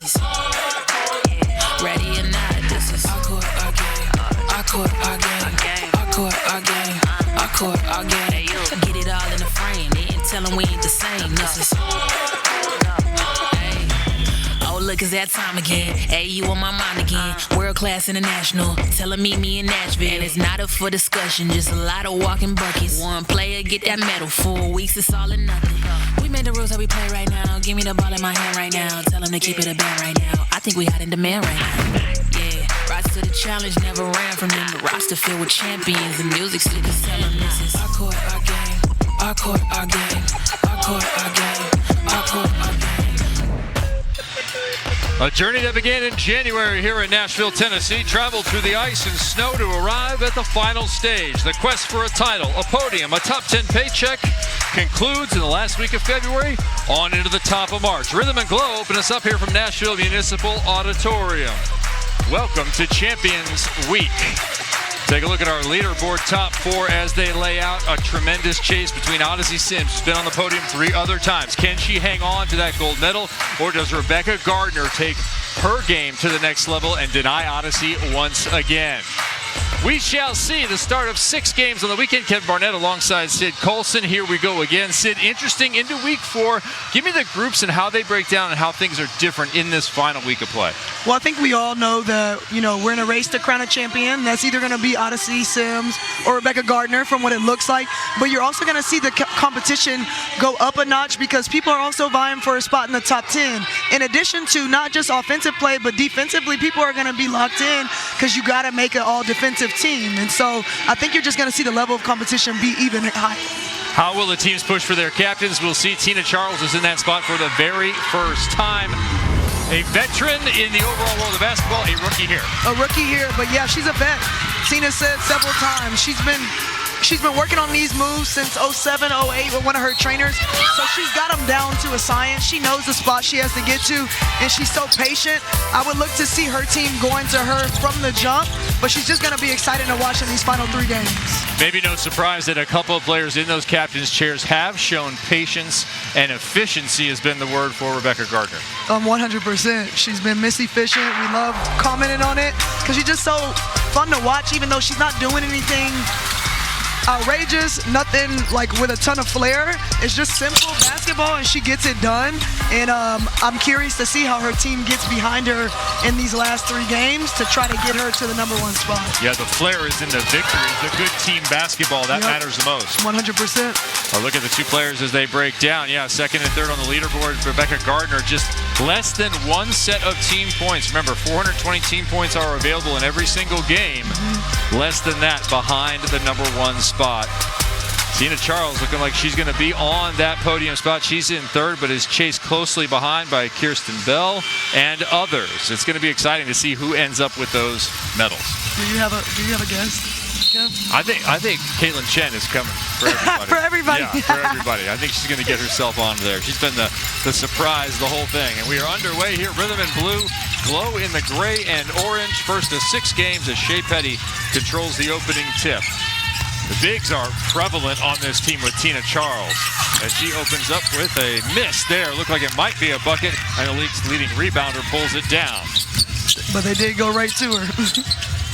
Ready or not, this is our court, our game. Our court, our game. Our court, our game. Our court, our game. Get it all in the frame. They ain't tellin' we ain't the same. This is. Oh, look, it's that time again. Hey, you on my mind again. World class international. Tell 'em meet me in Nashville. And it's not up for discussion, just a lot of walking buckets. One player get that medal. 4 weeks, it's all or nothing. We made the rules how we play right now. Give me the ball in my hand right now. Tell 'em to keep it a band right now. I think we hot in demand right now. Yeah, rise to the challenge, never ran from them. The roster filled with champions. The music still is telling this is our court, our game. Our court, our game. Our court, our game. Our court, our game. A journey that began in January here in Nashville, Tennessee, traveled through the ice and snow to arrive at the final stage. The quest for a title, a podium, a top 10 paycheck concludes in the last week of February on into the top of March. Rhythm and Glow open us up here from Nashville Municipal Auditorium. Welcome to Champions Week. Take a look at our leaderboard top 4 as they lay out a tremendous chase between Odyssey Sims, who's been on the podium 3 other times. Can she hang on to that gold medal, or does Rebecca Gardner take her game to the next level and deny Odyssey once again? We shall see. The start of 6 games on the weekend. Kevin Barnett alongside Sid Colson. Here we go again. Sid, interesting into week 4. Give me the groups and how they break down and how things are different in this final week of play. Well, I think we all know that, we're in a race to crown a champion. That's either going to be Odyssey Sims or Rebecca Gardner from what it looks like. But you're also going to see the competition go up a notch because people are also vying for a spot in the top 10. In addition to not just offensive play, but defensively, people are going to be locked in because you got to make an all defensive team. And so I think you're just going to see the level of competition be even higher. How will the teams push for their captains? We'll see. Tina Charles is in that spot for the very first time. A veteran in the overall world of basketball, a rookie here. A rookie here, but yeah, she's a vet. Tina said several times she's been working on these moves since 07, 08 with one of her trainers. So she's got them down to a science. She knows the spot she has to get to, and she's so patient. I would look to see her team going to her from the jump, but she's just going to be excited to watch in these final 3 games. Maybe no surprise that a couple of players in those captain's chairs have shown patience, and efficiency has been the word for Rebecca Gardner. 100%. She's been efficient. We love commenting on it because she's just so fun to watch, even though she's not doing anything outrageous, nothing like with a ton of flair. It's just simple basketball and she gets it done. And I'm curious to see how her team gets behind her in these last 3 games to try to get her to the number 1 spot. Yeah, the flair is in the victory. The good team basketball, that matters the most. 100%. A look at the 2 players as they break down. Yeah, 2nd and 3rd on the leaderboard. Rebecca Gardner just less than 1 set of team points. Remember, 420 team points are available in every single game. Less than that behind the number 1 spot. Tina Charles looking like she's going to be on that podium spot. She's in 3rd, but is chased closely behind by Kirsten Bell and others. It's going to be exciting to see who ends up with those medals. Do you have a guess, Kev? I think Caitlin Chen is coming for everybody. For everybody. Yeah, for everybody. I think she's going to get herself on there. She's been the surprise, the whole thing. And we are underway here. Rhythm and Blue, Glow in the gray and orange. First of 6 games as Shea Petty controls the opening tip. The bigs are prevalent on this team with Tina Charles as she opens up with a miss there. Looked like it might be a bucket, and the league's leading rebounder pulls it down. But they did go right to her.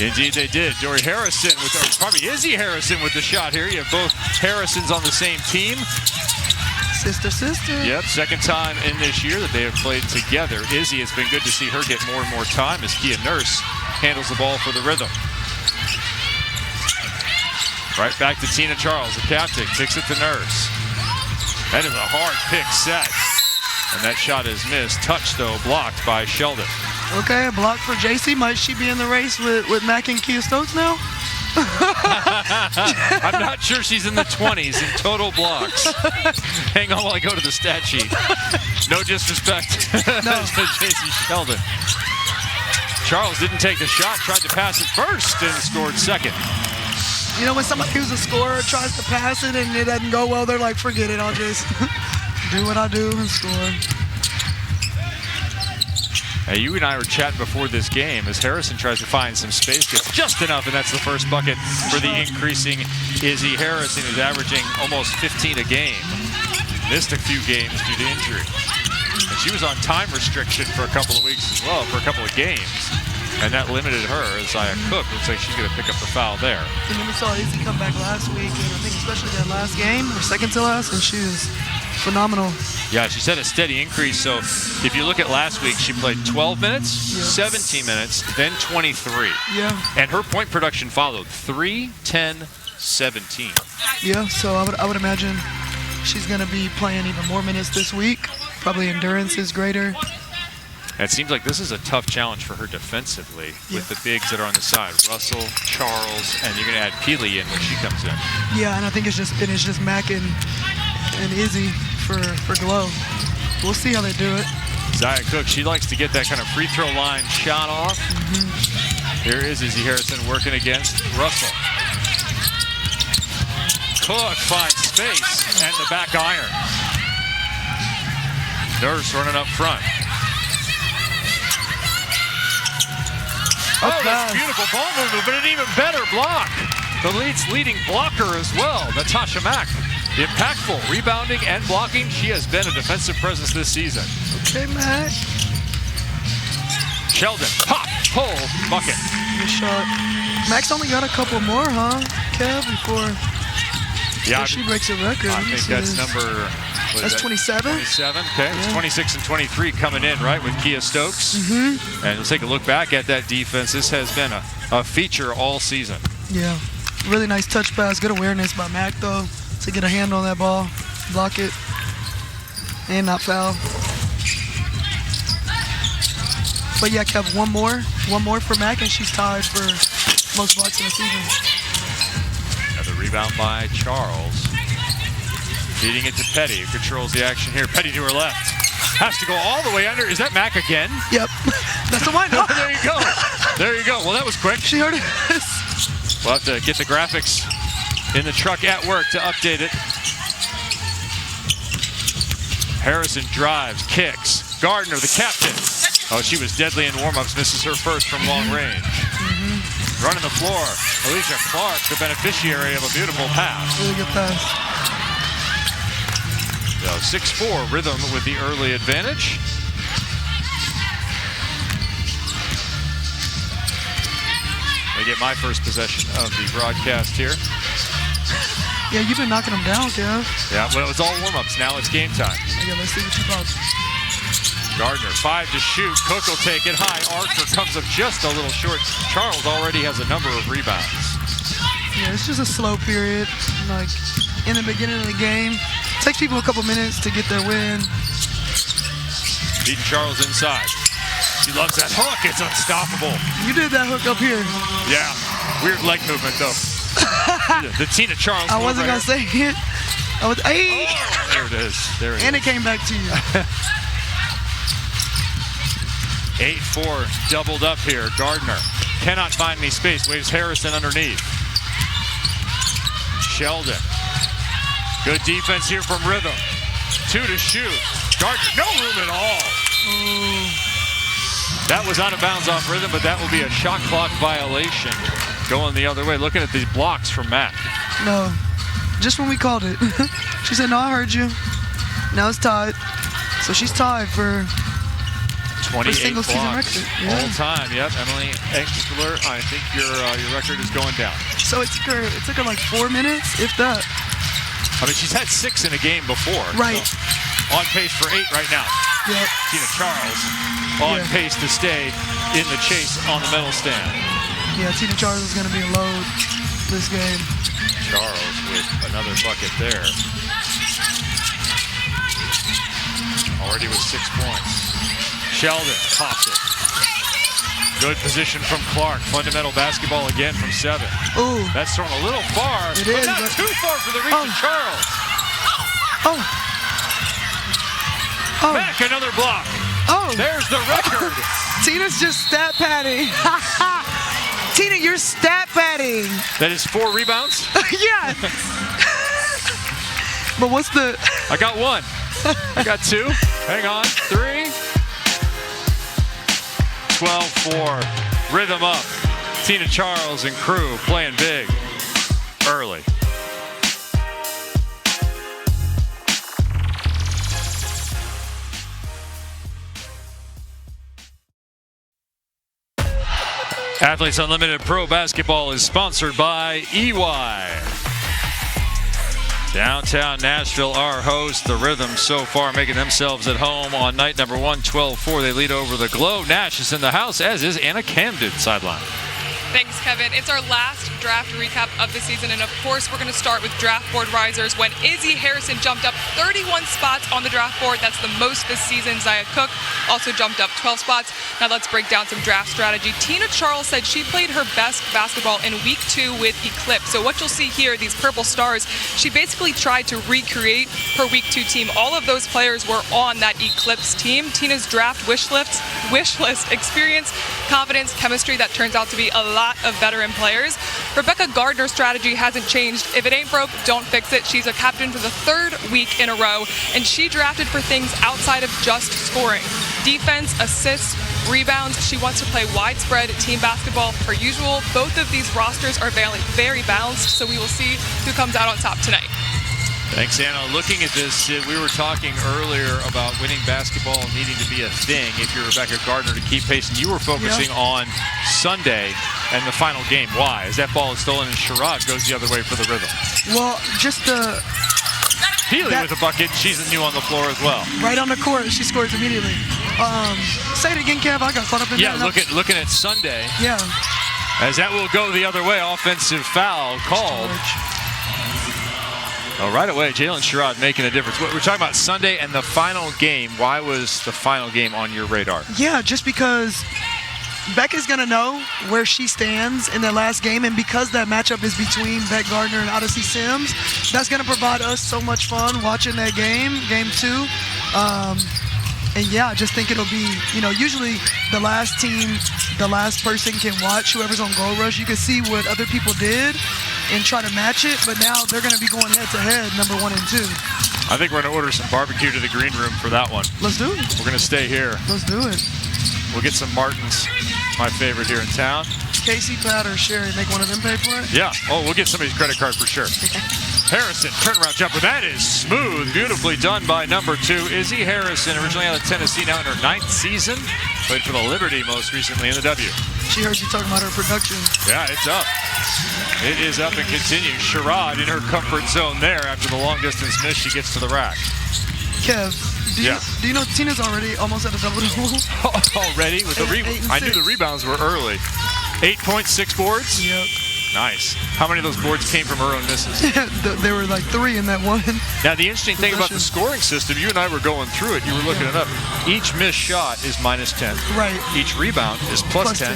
Indeed they did. Dory Harrison, probably Izzy Harrison with the shot here. You have both Harrisons on the same team. Sister. Yep, 2nd time in this year that they have played together. Izzy, it's been good to see her get more and more time as Kia Nurse handles the ball for the Rhythm. Right back to Tina Charles, the captain, kicks it to Nurse. That is a hard pick set. And that shot is missed. Touch, though, blocked by Sheldon. Okay, a block for JC. Might she be in the race with Mac and Kia Stokes now? I'm not sure she's in the 20s in total blocks. Hang on while I go to the stat sheet. No disrespect to JC Sheldon. Charles didn't take the shot, tried to pass it first and scored 2nd. You know, when somebody who's a scorer tries to pass it and it doesn't go well, they're like, forget it, I'll just do what I do and score. Hey, you and I were chatting before this game as Harrison tries to find some space, gets just enough, and that's the first bucket for the increasing Izzy Harrison, who's averaging almost 15 a game. Missed a few games due to injury. And she was on time restriction for a couple of weeks as well, for a couple of games. And that limited her. Zia Cook looks like she's going to pick up the foul there. And then we saw Izzy come back last week, and I think especially that last game, or second to last, and she was phenomenal. Yeah, she's had a steady increase. So if you look at last week, she played 12 minutes, 17 minutes, then 23. Yeah. And her point production followed 3, 10, 17. Yeah, so I would imagine she's going to be playing even more minutes this week. Probably endurance is greater. And it seems like this is a tough challenge for her defensively with the bigs that are on the side. Russell, Charles, and you're going to add Peely in when she comes in. Yeah, and I think it's just Mac and Izzy for Glow. We'll see how they do it. Zia Cook, she likes to get that kind of free throw line shot off. Here is Izzy Harrison working against Russell. Cook finds space and the back iron. Nurse running up front. Oh, that's beautiful ball movement, but an even better block. The leading blocker as well, Natasha Mack. Impactful, rebounding and blocking. She has been a defensive presence this season. Okay, Mac. Sheldon, pop, pull, bucket. Good shot. Mac's only got a couple more, huh, Kev, before she breaks a record. I think that's number... That's 27? 27, okay. Yeah. It's 26 and 23 coming in, right, with Kia Stokes. And let's take a look back at that defense. This has been a feature all season. Yeah, really nice touch pass. Good awareness by Mac, though, to get a hand on that ball, block it, and not foul. But yeah, Kev, one more for Mac, and she's tied for most blocks in the season. Another rebound by Charles. Feeding it to Petty, who controls the action here. Petty to her left. Has to go all the way under. Is that Mac again? Yep. That's the one. Oh, there you go. There you go. Well, that was quick. She heard it. We'll have to get the graphics in the truck at work to update it. Harrison drives, kicks. Gardner, the captain. Oh, she was deadly in warm-ups. Misses her first from long range. Running the floor. Alicia Clark, the beneficiary of a beautiful pass. Really good pass. So 6-4, Rhythm with the early advantage. I get my first possession of the broadcast here. Yeah, you've been knocking them down, Kev. Yeah, well, it was all warm-ups. Now it's game time. Okay, let's see what you got. Gardner, 5 to shoot. Cook will take it high. Archer comes up just a little short. Charles already has a number of rebounds. Yeah, it's just a slow period. Like, in the beginning of the game, takes people a couple minutes to get their win. Beating Charles inside. She loves that hook. It's unstoppable. You did that hook up here. Yeah. Weird leg movement, though. The Tina Charles. I wasn't going to say it. Hey. Oh, there it is. There it and is. It came back to you. 8-4 doubled up here. Gardner cannot find me space. Waves Harrison underneath. Sheldon. Good defense here from Rhythm. 2 to shoot. Gardner, no room at all. That was out of bounds off Rhythm, but that will be a shot clock violation going the other way. Looking at these blocks from Matt. No, just when we called it. She said, no, I heard you. Now it's tied. So she's tied for 28 single season blocks record. all time. Yep, Emily Engstler, I think your record is going down. So it took her like 4 minutes, if that. I mean, she's had 6 in a game before. Right. So on pace for 8 right now. Yep. Tina Charles on pace to stay in the chase on the medal stand. Yeah, Tina Charles is going to be a load this game. Charles with another bucket there. Already with 6 points. Sheldon pops it. Good position from Clark. Fundamental basketball again from 7. Ooh. That's thrown a little far. It but is, not but too far for the reach of Charles. Back another block. There's the record. Tina's just stat padding. Tina, you're stat padding. That is 4 rebounds? Yeah. But what's the... I got 1. I got 2. Hang on. 3. 12-4. Rhythm up. Tina Charles and crew playing big early. Athletes Unlimited Pro Basketball is sponsored by EY. Downtown Nashville, our host, the Rhythm so far making themselves at home on night number 1, 12-4. They lead over the Glow. Nash is in the house, as is Anna Camden sideline. Thanks, Kevin. It's our last draft recap of the season, and of course, we're going to start with draft board risers when Izzy Harrison jumped up 31 spots on the draft board. That's the most this season. Zia Cook also jumped up 12 spots. Now let's break down some draft strategy. Tina Charles said she played her best basketball in week 2 with Eclipse. So what you'll see here, these purple stars, she basically tried to recreate her week 2 team. All of those players were on that Eclipse team. Tina's draft wish list, experience, confidence, chemistry, that turns out to be a lot of veteran players. Rebecca Gardner's strategy hasn't changed. If it ain't broke, don't fix it. She's a captain for the 3rd week in a row, and she drafted for things outside of just scoring. Defense, assists, rebounds. She wants to play widespread team basketball per usual. Both of these rosters are very balanced, so we will see who comes out on top tonight. Thanks, Anna. Looking at this, we were talking earlier about winning basketball needing to be a thing if you're Rebecca Gardner to keep pace, and you were focusing on Sunday and the final game. Why? As that ball is stolen and Sherrod goes the other way for the Rhythm. Well, just the... Healy with a bucket. She's new on the floor as well. Right on the court, she scores immediately. Say it again, Kev. I got caught up in that. Yeah, looking at Sunday. Yeah. As that will go the other way. Offensive foul called. Oh, right away, Jalen Sherrod making a difference. We're talking about Sunday and the final game. Why was the final game on your radar? Yeah, just because Becca's going to know where she stands in that last game, and because that matchup is between Beck Gardner and Odyssey Sims, that's going to provide us so much fun watching that game 2. And yeah, I just think it'll be, usually the last person can watch whoever's on Gold Rush. You can see what other people did and try to match it, but now they're going to be going head-to-head, number 1 and 2. I think we're going to order some barbecue to the green room for that one. Let's do it. We're going to stay here. Let's do it. We'll get some Martins, my favorite here in town. Casey, Pat, or Sherry, make one of them pay for it? Yeah. Oh, we'll get somebody's credit card for sure. Harrison, turnaround jumper. That is smooth. Beautifully done by number 2, Izzy Harrison, originally out of Tennessee, now in her 9th season. Played for the Liberty most recently in the W. She heard you talking about her production. Yeah, it's up. It is up and continues. Sherrod in her comfort zone there after the long distance miss. She gets to the rack. Kev, do you know Tina's already almost at a double-double? Already? With the I knew the rebounds were early. 8 points, 6 boards? Yep. Nice. How many of those boards came from her own misses? There were like 3 in that one. Now, the interesting thing about the scoring system, you and I were going through it. You were looking it up. Each missed shot is -10. Right. Each rebound is plus 10.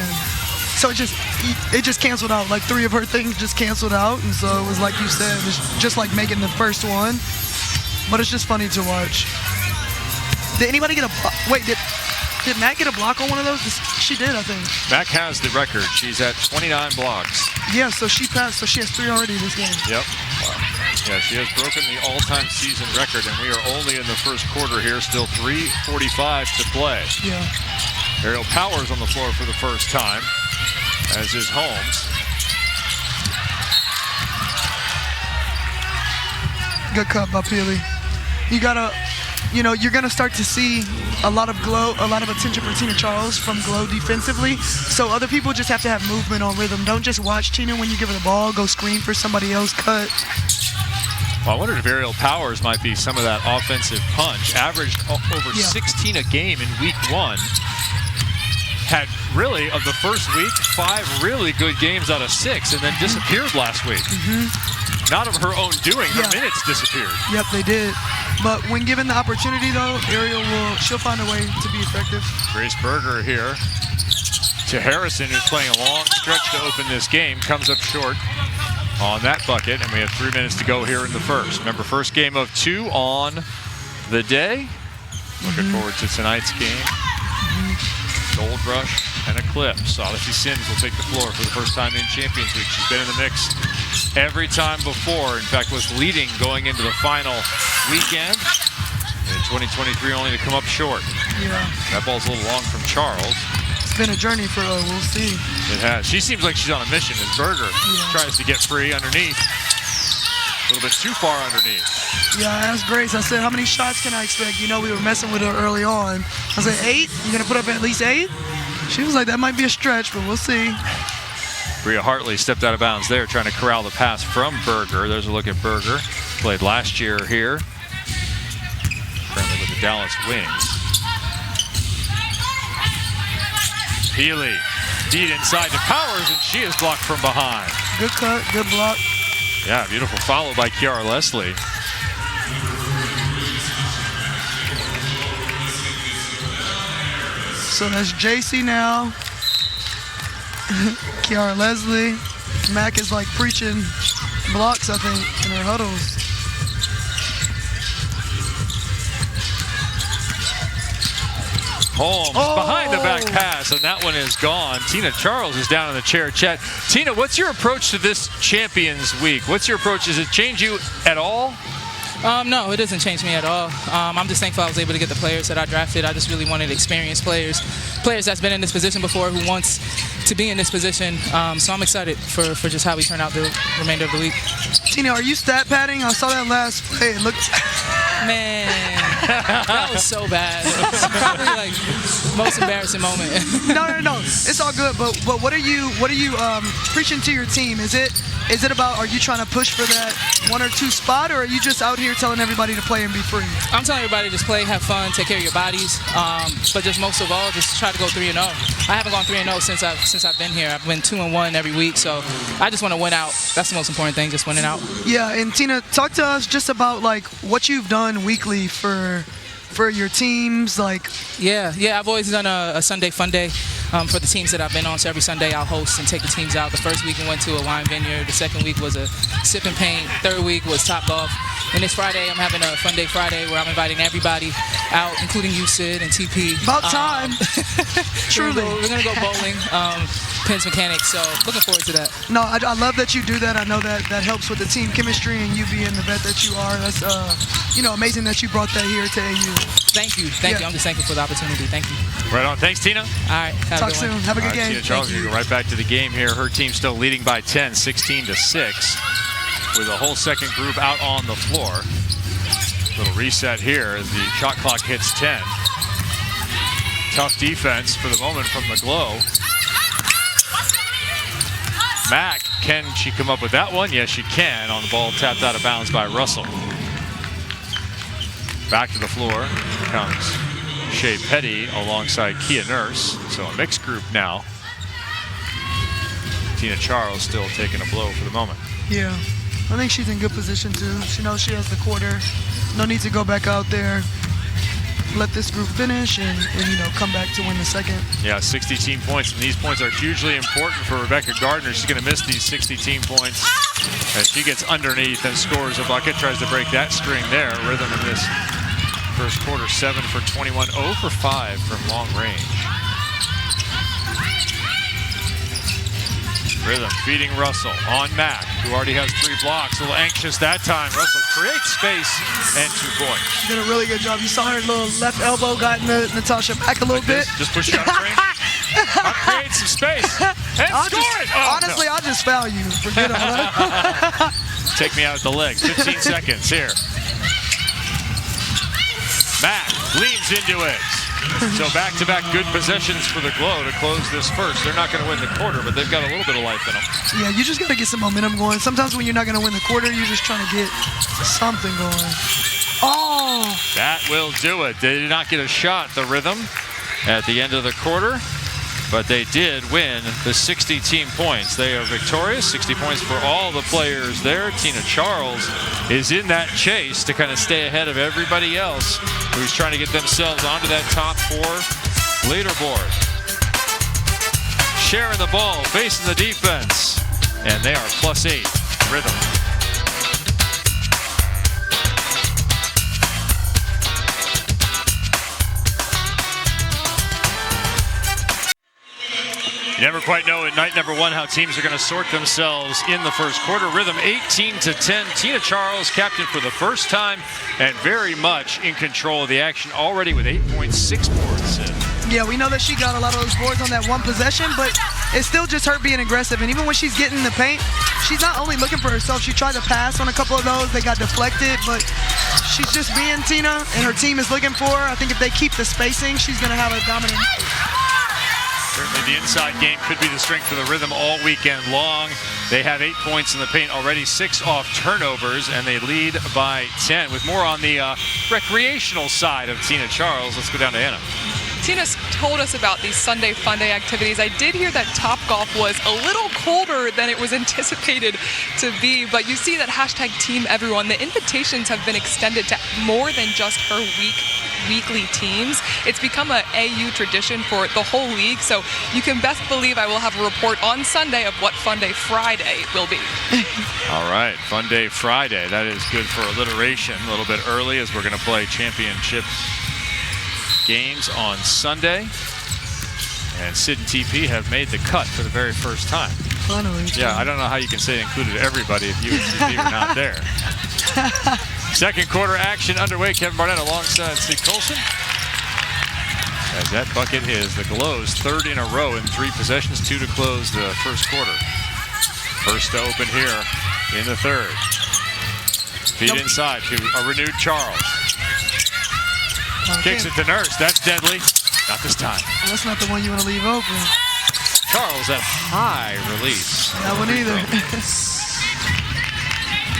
So it just canceled out. Like 3 of her things just canceled out, and so it was like you said, it's just like making the first one. But it's just funny to watch. Did anybody get a block? Wait, did Mac get a block on one of those? She did, I think. Mac has the record. She's at 29 blocks. Yeah, so she passed. So she has 3 already this game. Yep. Yeah, she has broken the all-time season record, and we are only in the first quarter here. Still 3:45 to play. Yeah. Ariel Powers on the floor for the first time, as is Holmes. Good cut by Peely. You gotta, you're gonna start to see a lot of attention for Tina Charles from Glow defensively. So other people just have to have movement on rhythm. Don't just watch Tina when you give her the ball. Go screen for somebody else. Cut. Well, I wondered if Ariel Powers might be some of that offensive punch. Averaged over 16 a game in week 1. Had really, of the first week, 5 really good games out of 6, and then disappeared last week. Not of her own doing. Her minutes disappeared. Yep, they did. But when given the opportunity, though, Ariel she'll find a way to be effective. Grace Berger here to Harrison, who's playing a long stretch to open this game, comes up short on that bucket, and we have 3 minutes to go here in the first. Remember, first game of 2 on the day. Looking forward to tonight's game. Gold Rush and Eclipse. Odyssey Sims will take the floor for the first time in Champions Week. She's been in the mix every time before. In fact, was leading going into the final weekend. In 2023, only to come up short. Yeah. That ball's a little long from Charles. It's been a journey for her. We'll see. It has. She seems like she's on a mission as Berger tries to get free underneath. A little bit too far underneath. Yeah, I asked Grace. I said, how many shots can I expect? We were messing with her early on. I said, 8? You going to put up at least 8? She was like, that might be a stretch, but we'll see. Bria Hartley stepped out of bounds there, trying to corral the pass from Berger. There's a look at Berger. Played last year here. Currently with the Dallas Wings. Healy, feed inside to Powers, and she is blocked from behind. Good cut, good block. Yeah, beautiful follow by Kiara Leslie. So that's JC now. Kiara Leslie. Mac is like preaching blocks, I think, in her huddles. Holmes behind the back pass, and that one is gone. Tina Charles is down in the chair. Chet, Tina, what's your approach to this Champions Week? What's your approach? Does it change you at all? No, it doesn't change me at all. I'm just thankful I was able to get the players that I drafted. I just really wanted experienced players that's been in this position before, who wants to be in this position. So I'm excited for just how we turn out the remainder of the week. Tina, are you stat padding? I saw that last play. It looked... Man, that was so bad. It's probably like most embarrassing moment. No. It's all good. But what are you preaching to your team? Is it about, are you trying to push for that 1 or 2 spot, or are you just out here telling everybody to play and be free? I'm telling everybody just play, have fun, take care of your bodies, but just most of all, just try to go 3-0. I haven't gone 3-0 since I've been here. I've been 2-1 every week, so I just want to win out. That's the most important thing, just winning out. Yeah, and Tina, talk to us just about like what you've done weekly for your teams, like. Yeah, I've always done a Sunday fun day for the teams that I've been on. So every Sunday I'll host and take the teams out. The first week we went to a wine vineyard. The second week was a sip and paint. Third week was Top Golf. And this Friday I'm having a Fun Day Friday where I'm inviting everybody out, including you, Sid, and TP. About time. Truly. We're gonna go bowling, pins mechanics. So looking forward to that. No, I love that you do that. I know that helps with the team chemistry, and you being the vet that you are. That's amazing that you brought that here to AU. Thank you. I'm just thankful for the opportunity. Thank you. Right on. Thanks, Tina. All right. Talk soon. Have a good game. Tina Charles, you go right back to the game here. Her team still leading by 10, 16-6, with a whole second group out on the floor. Little reset here as the shot clock hits 10. Tough defense for the moment from the Glow. Mack, can she come up with that one? Yes, she can. On the ball, tapped out of bounds by Russell. Back to the floor comes Shea Petty alongside Kia Nurse. So a mixed group now. Tina Charles still taking a blow for the moment. Yeah, I think she's in good position too. She knows she has the quarter. No need to go back out there. Let this group finish and come back to win the second. Yeah, 60 team points, and these points are hugely important for Rebecca Gardner. She's going to miss these 60 team points as she gets underneath and scores a bucket, tries to break that string there. Rhythm in this first quarter, 7 for 21, 0 for 5 from long range. Rhythm feeding Russell on Mack, who already has 3 blocks. A little anxious that time. Russell creates space and 2 points. She did a really good job. You saw her little left elbow got Natasha back a little bit. Just push it out frame. Create some space and score it. Honestly, I'll just foul you. Forget about it. Take me out at the leg. 15 seconds here. Mack leans into it. So back-to-back good possessions for the Glow to close this first. They're not going to win the quarter, but they've got a little bit of life in them. Yeah, you just got to get some momentum going. Sometimes when you're not going to win the quarter, you're just trying to get something going. Oh! That will do it. They did not get a shot, the Rhythm, at the end of the quarter, but they did win the 60 team points. They are victorious. 60 points for all the players there. Tina Charles is in that chase to kind of stay ahead of everybody else who's trying to get themselves onto that top 4 leaderboard. Sharing the ball, facing the defense, and they are +8. Rhythm. You never quite know at night number 1 how teams are going to sort themselves in the first quarter. Rhythm 18-10. Tina Charles, captain for the first time, and very much in control of the action already with 8.6 boards. Yeah, we know that she got a lot of those boards on that one possession, but it's still just her being aggressive. And even when she's getting in the paint, she's not only looking for herself. She tried to pass on a couple of those. They got deflected, but she's just being Tina, and her team is looking for her. I think if they keep the spacing, she's going to have a dominant. Certainly the inside game could be the strength of the Rhythm all weekend long. They have 8 points in the paint already, 6 off turnovers, and they lead by 10. With more on the recreational side of Tina Charles, let's go down to Anna. Tina's told us about these Sunday Funday activities. I did hear that Topgolf was a little colder than it was anticipated to be, but you see that hashtag Team Everyone. The invitations have been extended to more than just her weekly teams. It's become a AU tradition for the whole league, so you can best believe I will have a report on Sunday of what Funday Friday will be. All right, Funday Friday. That is good for alliteration. A little bit early as we're going to play championship games on Sunday. And Sid and TP have made the cut for the very first time. Finally. Yeah, I don't know how you can say it included everybody if you and TP were not there. Second quarter action underway. Kevin Barnett alongside Steve Colson. As that bucket is the Glow's third in a row in 3 possessions, 2 to close the first quarter. First to open here in the third. Feed inside to a renewed Charles. Kicks it to Nurse. That's deadly. Not this time. Well, that's not the one you want to leave open. Charles at high release. That one either.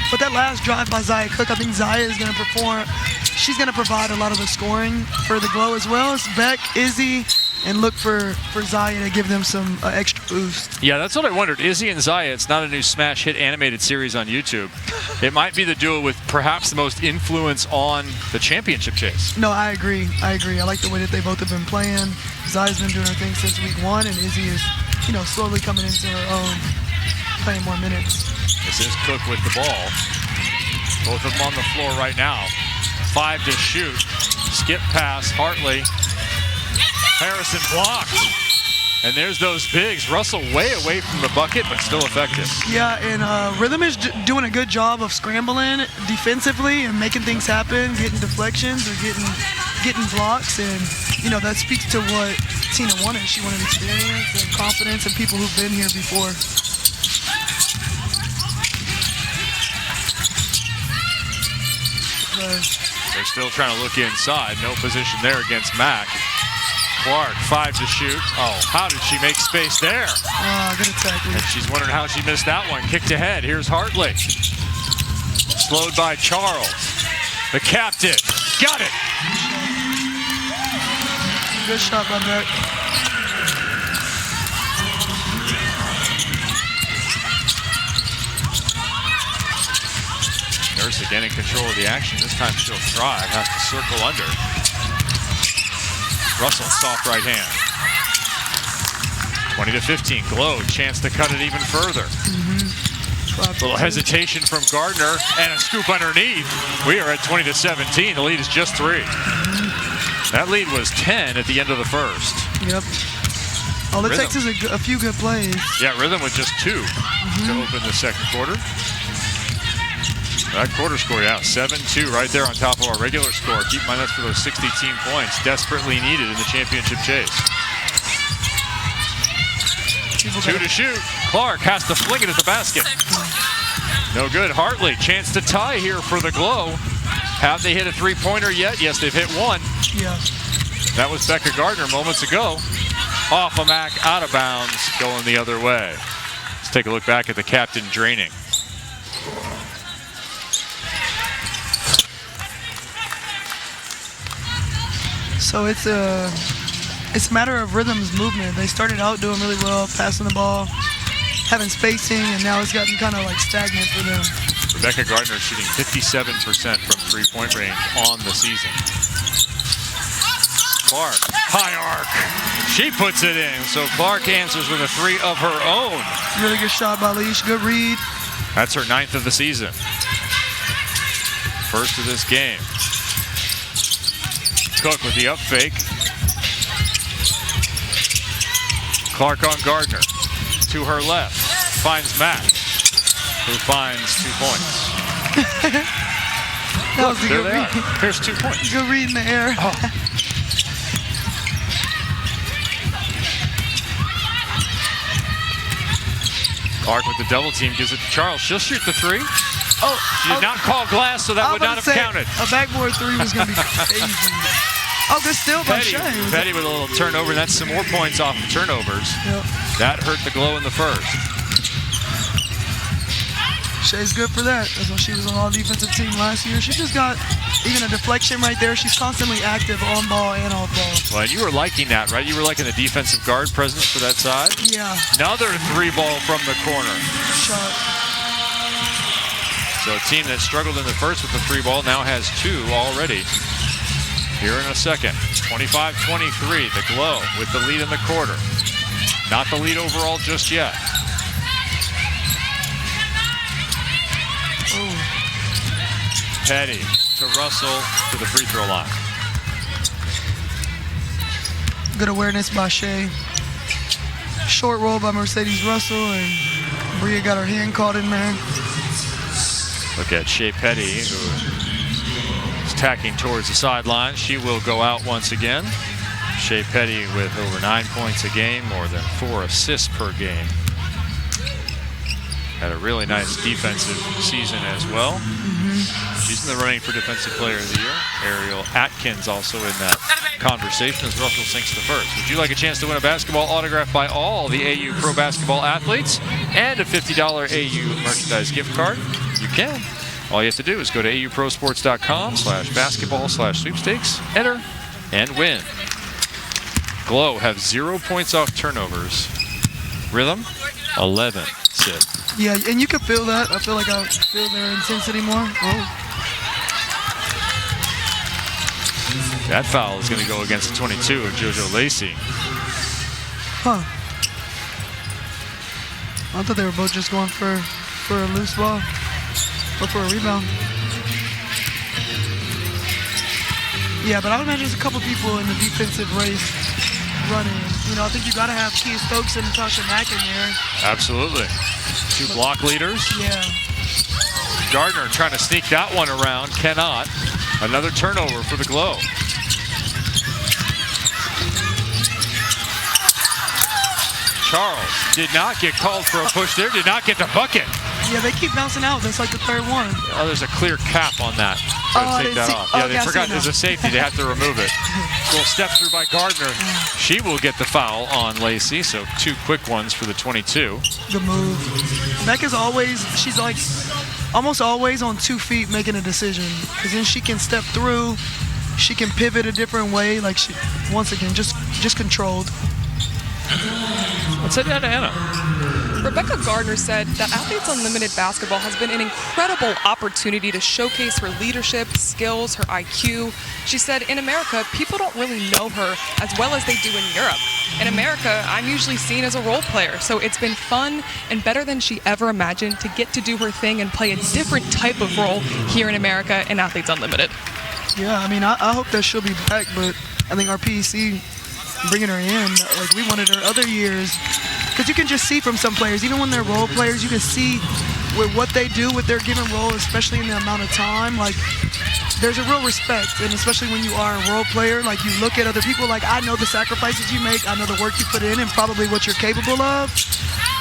But that last drive by Zia Cooke, I think Zia is going to perform. She's going to provide a lot of the scoring for the Glow as well as Beck, Izzy, and look for Zia to give them some extra boost. Yeah, that's what I wondered. Izzy and Zia, it's not a new smash hit animated series on YouTube. It might be the duo with perhaps the most influence on the championship chase. No, I agree. I like the way that they both have been playing. Zia's been doing her thing since week 1, and Izzy is, slowly coming into her own, playing more minutes. This is Cooke with the ball. Both of them on the floor right now. 5 to shoot. Skip pass, Hartley. Harrison blocked. And there's those bigs. Russell way away from the bucket, but still effective. Yeah, and Rhythm is doing a good job of scrambling defensively and making things happen, getting deflections or getting blocks. And, that speaks to what Tina wanted. She wanted experience and confidence and people who've been here before. They're still trying to look inside. No position there against Mack. Clark, 5 to shoot. Oh, how did she make space there? Good attack. And she's wondering how she missed that one. Kicked ahead. Here's Hartley. Slowed by Charles. The captain. Got it. Good shot by Beck. Nurse again in control of the action. This time she'll thrive. Has to circle under. Russell, soft right hand. 20 to 15. Glow, chance to cut it even further. A little hesitation from Gardner and a scoop underneath. We are at 20 to 17. The lead is just 3. That lead was 10 at the end of the first. Yep. All it takes is a few good plays. Yeah, Rhythm with just 2 to open the second quarter. That quarter score, yeah, 7-2 right there on top of our regular score. Keep in mind that's for those 60 team points desperately needed in the championship chase. 2 to shoot. Clark has to fling it at the basket. No good. Hartley, chance to tie here for the Glow. Have they hit a 3-pointer yet? Yes, they've hit 1. Yeah. That was Becca Gardner moments ago. Off a Mack, out of bounds, going the other way. Let's take a look back at the captain draining. So it's a matter of Rhythm's movement. They started out doing really well, passing the ball, having spacing, and now it's gotten kind of like stagnant for them. Rebecca Gardner shooting 57% from 3-point range on the season. Clark, high arc. She puts it in, so Clark answers with a 3 of her own. Really good shot by Leash, good read. That's her 9th of the season. First of this game. Cooke with the up fake. Clark on Gardner. To her left. Finds Mack, who finds 2 points. That was a There good they read. are. Here's 2 points. Good read in the air. Oh. Clark with the double team gives it to Charles. She'll shoot the 3. She did not call glass, so that would not have counted. A backboard 3 was going to be crazy. Oh, good steal by Shea. Petty with a little turnover, and that's some more points off of turnovers. Yep. That hurt the Glow in the first. Shea's good for that. That's when she was on all defensive team last year. She just got even a deflection right there. She's constantly active on ball and off ball. Well, and you were liking that, right? You were liking the defensive guard presence for that side? Yeah. Another 3-ball from the corner. Shot. So a team that struggled in the first with the 3-ball now has 2 already. Here in a second. 25-23, the Glow with the lead in the quarter. Not the lead overall just yet. Ooh. Petty to Russell to the free throw line. Good awareness by Shea. Short roll by Mercedes Russell, and Bria got her hand caught in there. Look at Shea Petty, who is tacking towards the sideline. She will go out once again. Shea Petty with over 9 points a game, more than 4 assists per game. Had a really nice defensive season as well. She's in the running for Defensive Player of the Year. Ariel Atkins also in that conversation as Russell sinks the first. Would you like a chance to win a basketball autographed by all the AU Pro Basketball athletes and a $50 AU merchandise gift card? You can. All you have to do is go to auprosports.com/basketball/sweepstakes, enter, and win. Glow have 0 points off turnovers. Rhythm, 11. Sit. Yeah, and you can feel that. I feel like I feel their intensity more. Oh. That foul is going to go against the 22 of JoJo Lacey. Huh. I thought they were both just going for a loose ball or for a rebound. Yeah, but I would imagine there's a couple people in the defensive race running. You know, I think you got to have Kia Stokes and Natasha Mack in there. Absolutely. 2 block leaders. Yeah. Gardner trying to sneak that one around. Cannot. Another turnover for the Glow. Charles did not get called for a push there. Did not get the bucket. Yeah, they keep bouncing out. That's like the third one. Oh, there's a clear cap on that. Take that off. Yeah, they forgot there's a safety. They have to remove it. Little step through by Gardner. She will get the foul on Lacey, so 2 quick ones for the 22. Good move. Beck is always, she's like almost always on 2 feet making a decision. Because then she can step through, she can pivot a different way. Like she, once again, just controlled. Let's head down to Anna. Rebecca Gardner said that Athletes Unlimited basketball has been an incredible opportunity to showcase her leadership, skills, her IQ. She said, in America, people don't really know her as well as they do in Europe. In America, I'm usually seen as a role player, so it's been fun and better than she ever imagined to get to do her thing and play a different type of role here in America in Athletes Unlimited. Yeah, I mean, I hope that she'll be back, but I think our PEC bringing her in, like we wanted her other years. Because you can just see from some players, even when they're role players, you can see with what they do with their given role, especially in the amount of time, like there's a real respect. And especially when you are a role player, like you look at other people, like I know the sacrifices you make, I know the work you put in and probably what you're capable of.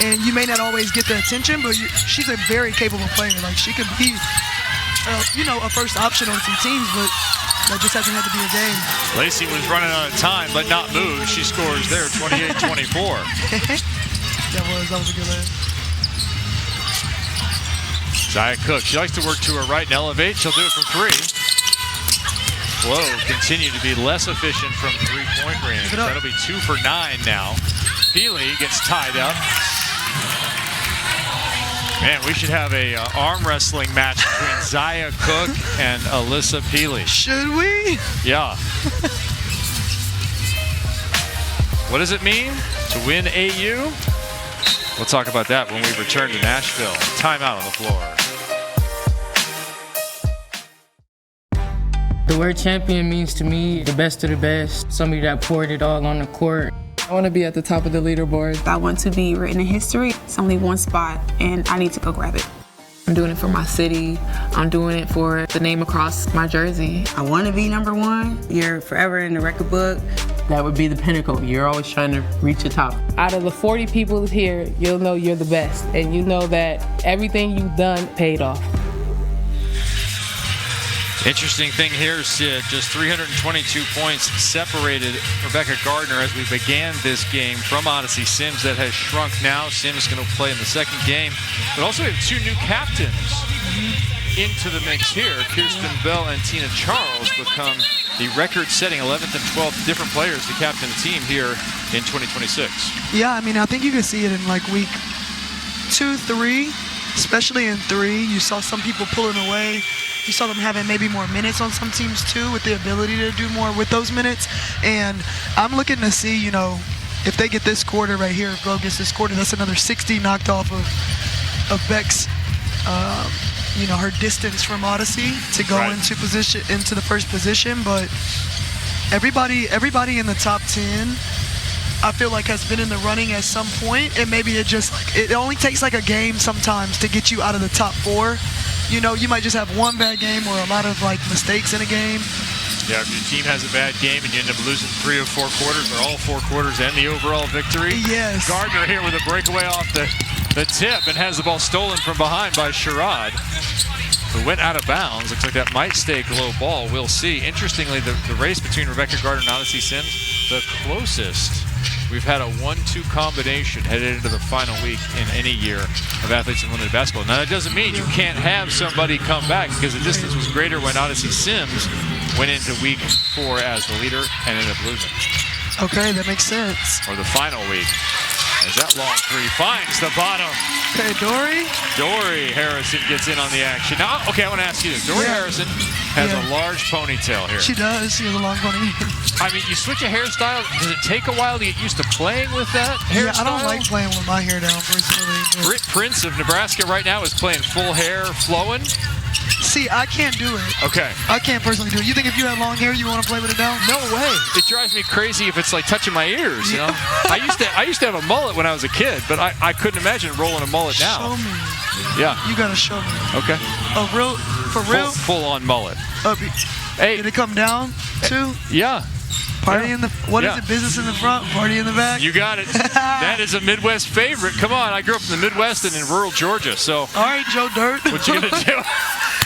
And you may not always get the attention, but she's a very capable player. Like she could be, you know, a first option on some teams, but that just hasn't had to be a game. Lacey was running out of time, but not moved. She scores there, 28-24. That was a good leg. Zia Cook, she likes to work to her right and elevate. She'll do it from 3. Glow continue to be less efficient from 3-point range. That'll be 2 for 9 now. Healy gets tied up. Man, we should have a arm wrestling match between Zia Cook and Alyssa Peely. Should we? Yeah. What does it mean to win AU? We'll talk about that when we return to Nashville. Timeout on the floor. The word champion means to me the best of the best, somebody that poured it all on the court. I want to be at the top of the leaderboard. I want to be written in history. It's only one spot, and I need to go grab it. I'm doing it for my city. I'm doing it for the name across my jersey. I want to be #1. You're forever in the record book. That would be the pinnacle. You're always trying to reach the top. Out of the 40 people here, you'll know you're the best, and you know that everything you've done paid off. Interesting thing here, Sid, just 322 points separated Rebecca Gardner as we began this game from Odyssey Sims. That has shrunk now. Sims going to play in the second game. But also we have two new captains into the mix here. Kirsten Bell and Tina Charles become the record-setting 11th and 12th different players to captain the team here in 2026. Yeah, I mean, I think you can see it in like week 2, 3, especially in 3. You saw some people pulling away. You saw them having maybe more minutes on some teams too, with the ability to do more with those minutes. And I'm looking to see, you know, if they get this quarter right here, if Bell gets this quarter, that's another 60 knocked off of Beck's, you know, her distance from Odyssey to go into the first position. But everybody in the top 10, I feel like has been in the running at some point, and maybe it only takes like a game sometimes to get you out of the top 4. You know, you might just have one bad game or a lot of like mistakes in a game. Yeah, if your team has a bad game and you end up losing 3 of 4 quarters or all 4 quarters and the overall victory. Yes. Gardner here with a breakaway off the tip and has the ball stolen from behind by Sherrod, who went out of bounds. Looks like that might stay low ball. We'll see. Interestingly, the race between Rebecca Gardner and Odyssey Sims, the closest we've had a 1-2 combination headed into the final week in any year of Athletes Unlimited basketball. Now, that doesn't mean you can't have somebody come back, because the distance was greater when Odyssey Sims went into week 4 as the leader and ended up losing. Okay, that makes sense. Or the final week. As that long 3 finds the bottom. Okay, Dory Harrison gets in on the action. Now, okay, I want to ask you this. Dory Harrison has a large ponytail here. She does. She has a long ponytail. I mean, you switch a hairstyle. Does it take a while to get used to playing with that hairstyle? Yeah, I don't like playing with my hair down, personally. Britt Prince of Nebraska right now is playing full hair, flowing. See, I can't do it. Okay. I can't personally do it. You think if you had long hair, you want to play with it down? No way. It drives me crazy if it's like touching my ears, you know? I used to have a mullet when I was a kid, but I couldn't imagine rolling a mullet now. Show me. Yeah. You got to show me. Okay. For real? Full on mullet. Hey. Did it come down too? Yeah. Party in the, what is it? Business in the front, party in the back? You got it. That is a Midwest favorite. Come on, I grew up in the Midwest and in rural Georgia, so. All right, Joe Dirt. What you gonna do?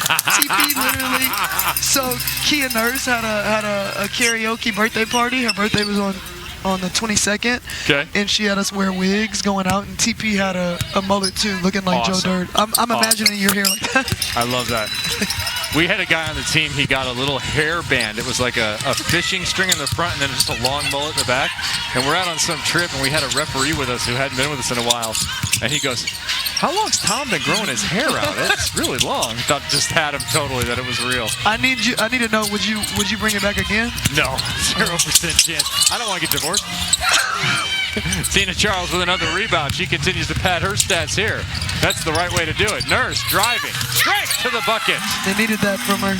TP literally. So Kia Nurse had a karaoke birthday party. Her birthday was on the 22nd. Okay. And she had us wear wigs going out, and TP had a mullet too, looking like Joe Dirt. I'm imagining your hair like that. I love that. We had a guy on the team, he got a little hair band. It was like a fishing string in the front and then just a long mullet in the back. And we're out on some trip, and we had a referee with us who hadn't been with us in a while. And he goes, how long's Tom been growing his hair out? It's really long. Thought just had him totally that it was real. I need to know, would you bring it back again? No, 0% chance. I don't want to get divorced. Tina Charles with another rebound. She continues to pad her stats here. That's the right way to do it. Nurse driving straight to the bucket. They needed that from her.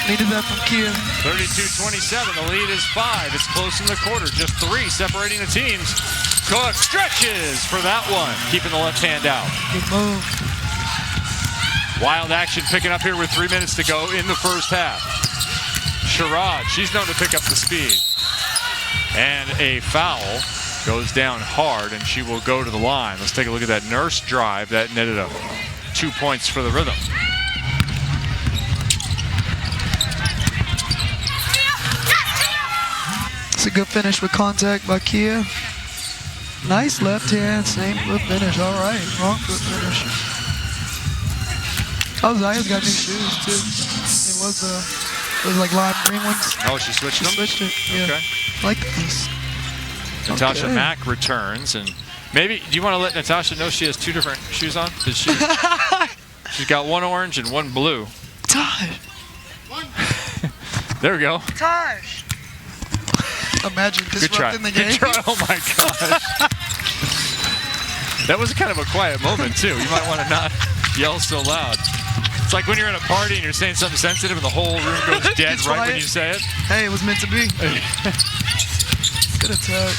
Needed that from Kia. 32-27. The lead is 5. It's close in the quarter. Just 3 separating the teams. Cook stretches for that one. Keeping the left hand out. Good move. Wild action picking up here with 3 minutes to go in the first half. Sherrod, she's known to pick up the speed. And a foul goes down hard, and she will go to the line. Let's take a look at that Nurse drive. That netted up 2 points for the Rhythm. It's a good finish with contact by Kia. Nice left hand, same foot finish. All right, wrong foot finish. Oh, Zaya's got new shoes too. It was like lime green ones. Oh, she switched them? Switched it, yeah. Okay. I like these. Natasha Mack returns, and maybe, do you want to let Natasha know she has 2 different shoes on? She's got one orange and one blue. Tosh. There we go. Tosh. Imagine disrupting the game. Good try. Oh my gosh. That was kind of a quiet moment too. You might want to not yell so loud. It's like when you're at a party and you're saying something sensitive and the whole room goes dead right when you say it. Hey, it was meant to be. Good attack.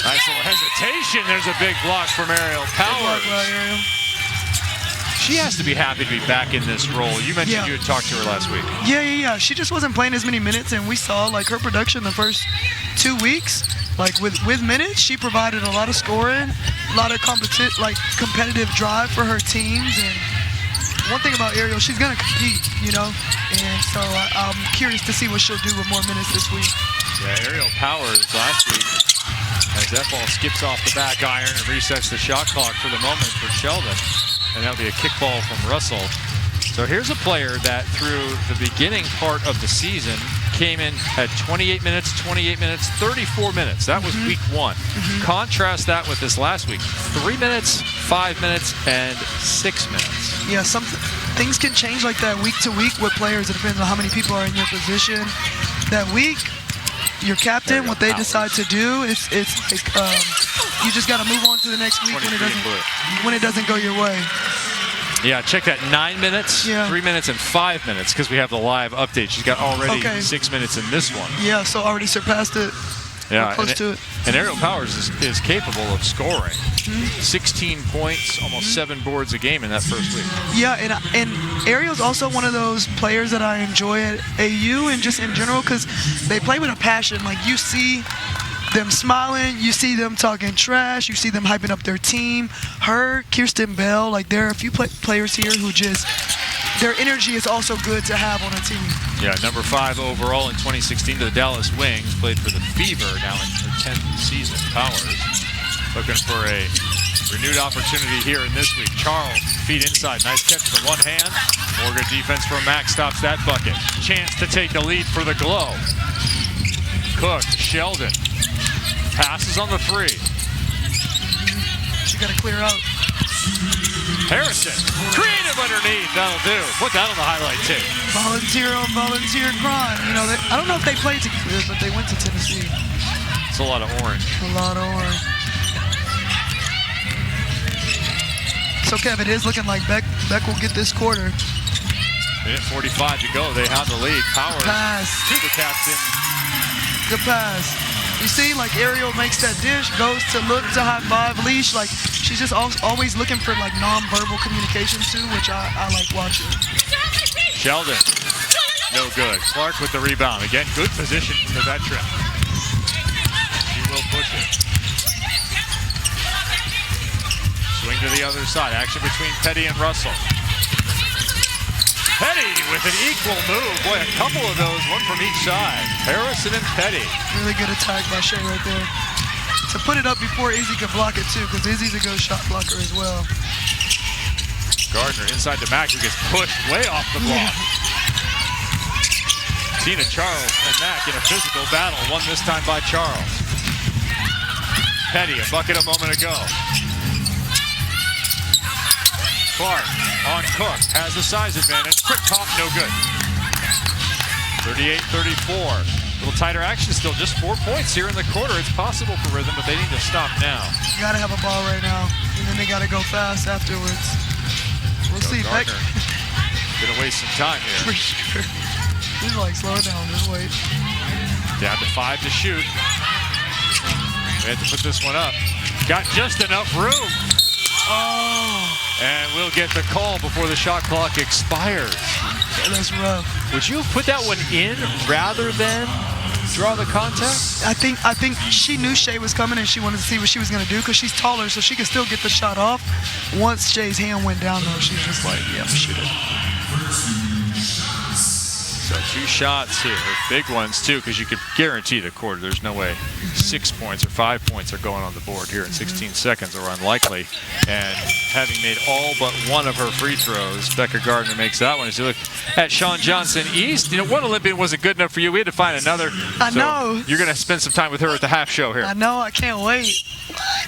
Nice little hesitation. There's a big block from Ariel Powers. She has to be happy to be back in this role. You mentioned you had talked to her last week. Yeah. She just wasn't playing as many minutes, and we saw like her production the first 2 weeks. Like with minutes, she provided a lot of scoring, a lot of competitive drive for her teams, and one thing about Ariel, she's going to compete, you know, and so I'm curious to see what she'll do with more minutes this week. Yeah, Aerial Powers last week, as that ball skips off the back iron and resets the shot clock for the moment for Sheldon, and that'll be a kick ball from Russell. So here's a player that through the beginning part of the season came in at 28 minutes, 34 minutes. That was week 1. Contrast that with this last week. 3 minutes, 5 minutes, and 6 minutes. Yeah, things can change like that week to week with players. It depends on how many people are in your position that week. Your captain, what they decide to do, it's like you just got to move on to the next week when it doesn't go your way. Yeah, check that 9 minutes, 3 minutes, and 5 minutes because we have the live update. She's got already 6 minutes in this one. Yeah, so already surpassed it. Yeah, close to it. And Aerial Powers is capable of scoring. 16 points, almost 7 boards a game in that first week. Yeah, and Ariel's also one of those players that I enjoy at AU and just in general because they play with a passion. Like you see them smiling, you see them talking trash, you see them hyping up their team. Her, Kirsten Bell, like there are a few players here who just, their energy is also good to have on a team. Yeah, number 5 overall in 2016 to the Dallas Wings, played for the Fever now in her 10th season. Powers looking for a renewed opportunity here in this week. Charles, feet inside, nice catch with the one hand. More good defense from Mack stops that bucket. Chance to take the lead for the Glow. Cook, Sheldon. Passes on the 3. She got to clear out. Harrison, creative underneath, that'll do. Put that on the highlight tape. Volunteer on volunteer crime. You know, I don't know if they played together, but they went to Tennessee. It's a lot of orange. A lot of orange. So, Kev, it is looking like Beck will get this quarter. Minute 45 to go. They have the lead. Powers to the captain. Good pass. You see, like Ariel makes that dish, goes to look to high five Leash. Like she's just always looking for like non-verbal communication too, which I like watching. Sheldon, no good. Clark with the rebound. Again, good position from the veteran. She will push it. Swing to the other side. Action between Petty and Russell. Petty with an equal move. Boy, a couple of those, one from each side. Harrison and Petty. Really good attack by Shea right there. To put it up before Izzy could block it too, because Izzy's a good shot blocker as well. Gardner inside to Mack, who gets pushed way off the block. Tina Charles and Mack in a physical battle, won this time by Charles. Petty, a bucket a moment ago. Clark on Cook, has the size advantage. Quick pop, no good. 38-34. A little tighter action still, just 4 points here in the quarter. It's possible for Rhythm, but they need to stop now. You gotta have a ball right now, and then they gotta go fast afterwards. We'll see. Gardner gonna waste some time here. For sure. He's like, slow down, just wait. Down to 5 to shoot. We had to put this one up. Got just enough room. Oh. And we'll get the call before the shot clock expires. Yeah, that's rough. Would you have put that one in rather than draw the contest? I think she knew Shea was coming and she wanted to see what she was gonna do because she's taller, so she could still get the shot off. Once Shay's hand went down though, she's just like, yeah, shoot it. So 2 shots here, big ones too, because you could guarantee the quarter. There's no way 6 points or 5 points are going on the board here in 16 seconds, or unlikely. And having made all but one of her free throws, Becca Gardner makes that one. As you look at Sean Johnson East, you know, one Olympian wasn't good enough for you. We had to find another. I know. You're going to spend some time with her at the half show here. I know. I can't wait.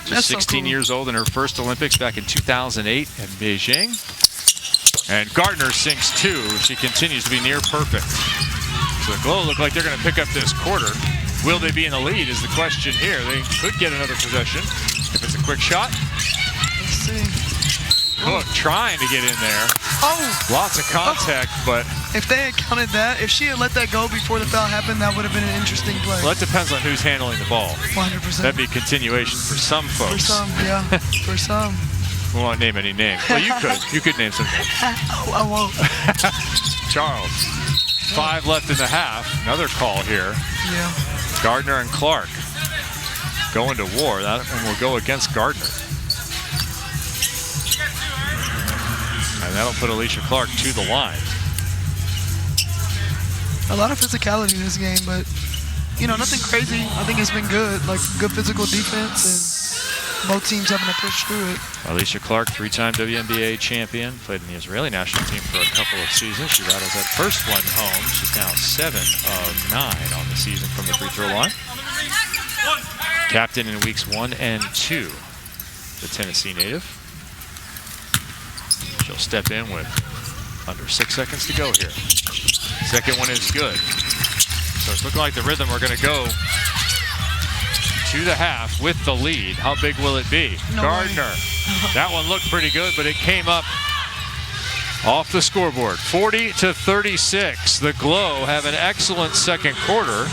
Just 16 years old in her first Olympics back in 2008 in Beijing. And Gardner sinks 2. She continues to be near perfect. So the Glow look like they're going to pick up this quarter. Will they be in the lead is the question here. They could get another possession if it's a quick shot. Let's see. Cook trying to get in there. Oh! Lots of contact, but... If they had counted that, if she had let that go before the foul happened, that would have been an interesting play. Well, that depends on who's handling the ball. 100%. That'd be continuation for some folks. For some, yeah. For some. We won't name any names. Well, you could. You could name some names. I won't. Charles. 5 left in the half. Another call here. Yeah. Gardner and Clark going to war. That one will go against Gardner. And that'll put Alicia Clark to the line. A lot of physicality in this game, but, nothing crazy. I think it's been good. Like, good physical defense, and both teams having to push through it. Alicia Clark, 3-time WNBA champion, played in the Israeli national team for a couple of seasons. She rattles that first one home. She's now 7 of 9 on the season from the free throw line. Captain in weeks 1 and 2, the Tennessee native. She'll step in with under 6 seconds to go here. Second one is good. So it's looking like the Rhythm are going to go to the half with the lead. How big will it be? No Gardner. That one looked pretty good, but it came up off the scoreboard. 40-36. The Glow have an excellent second quarter.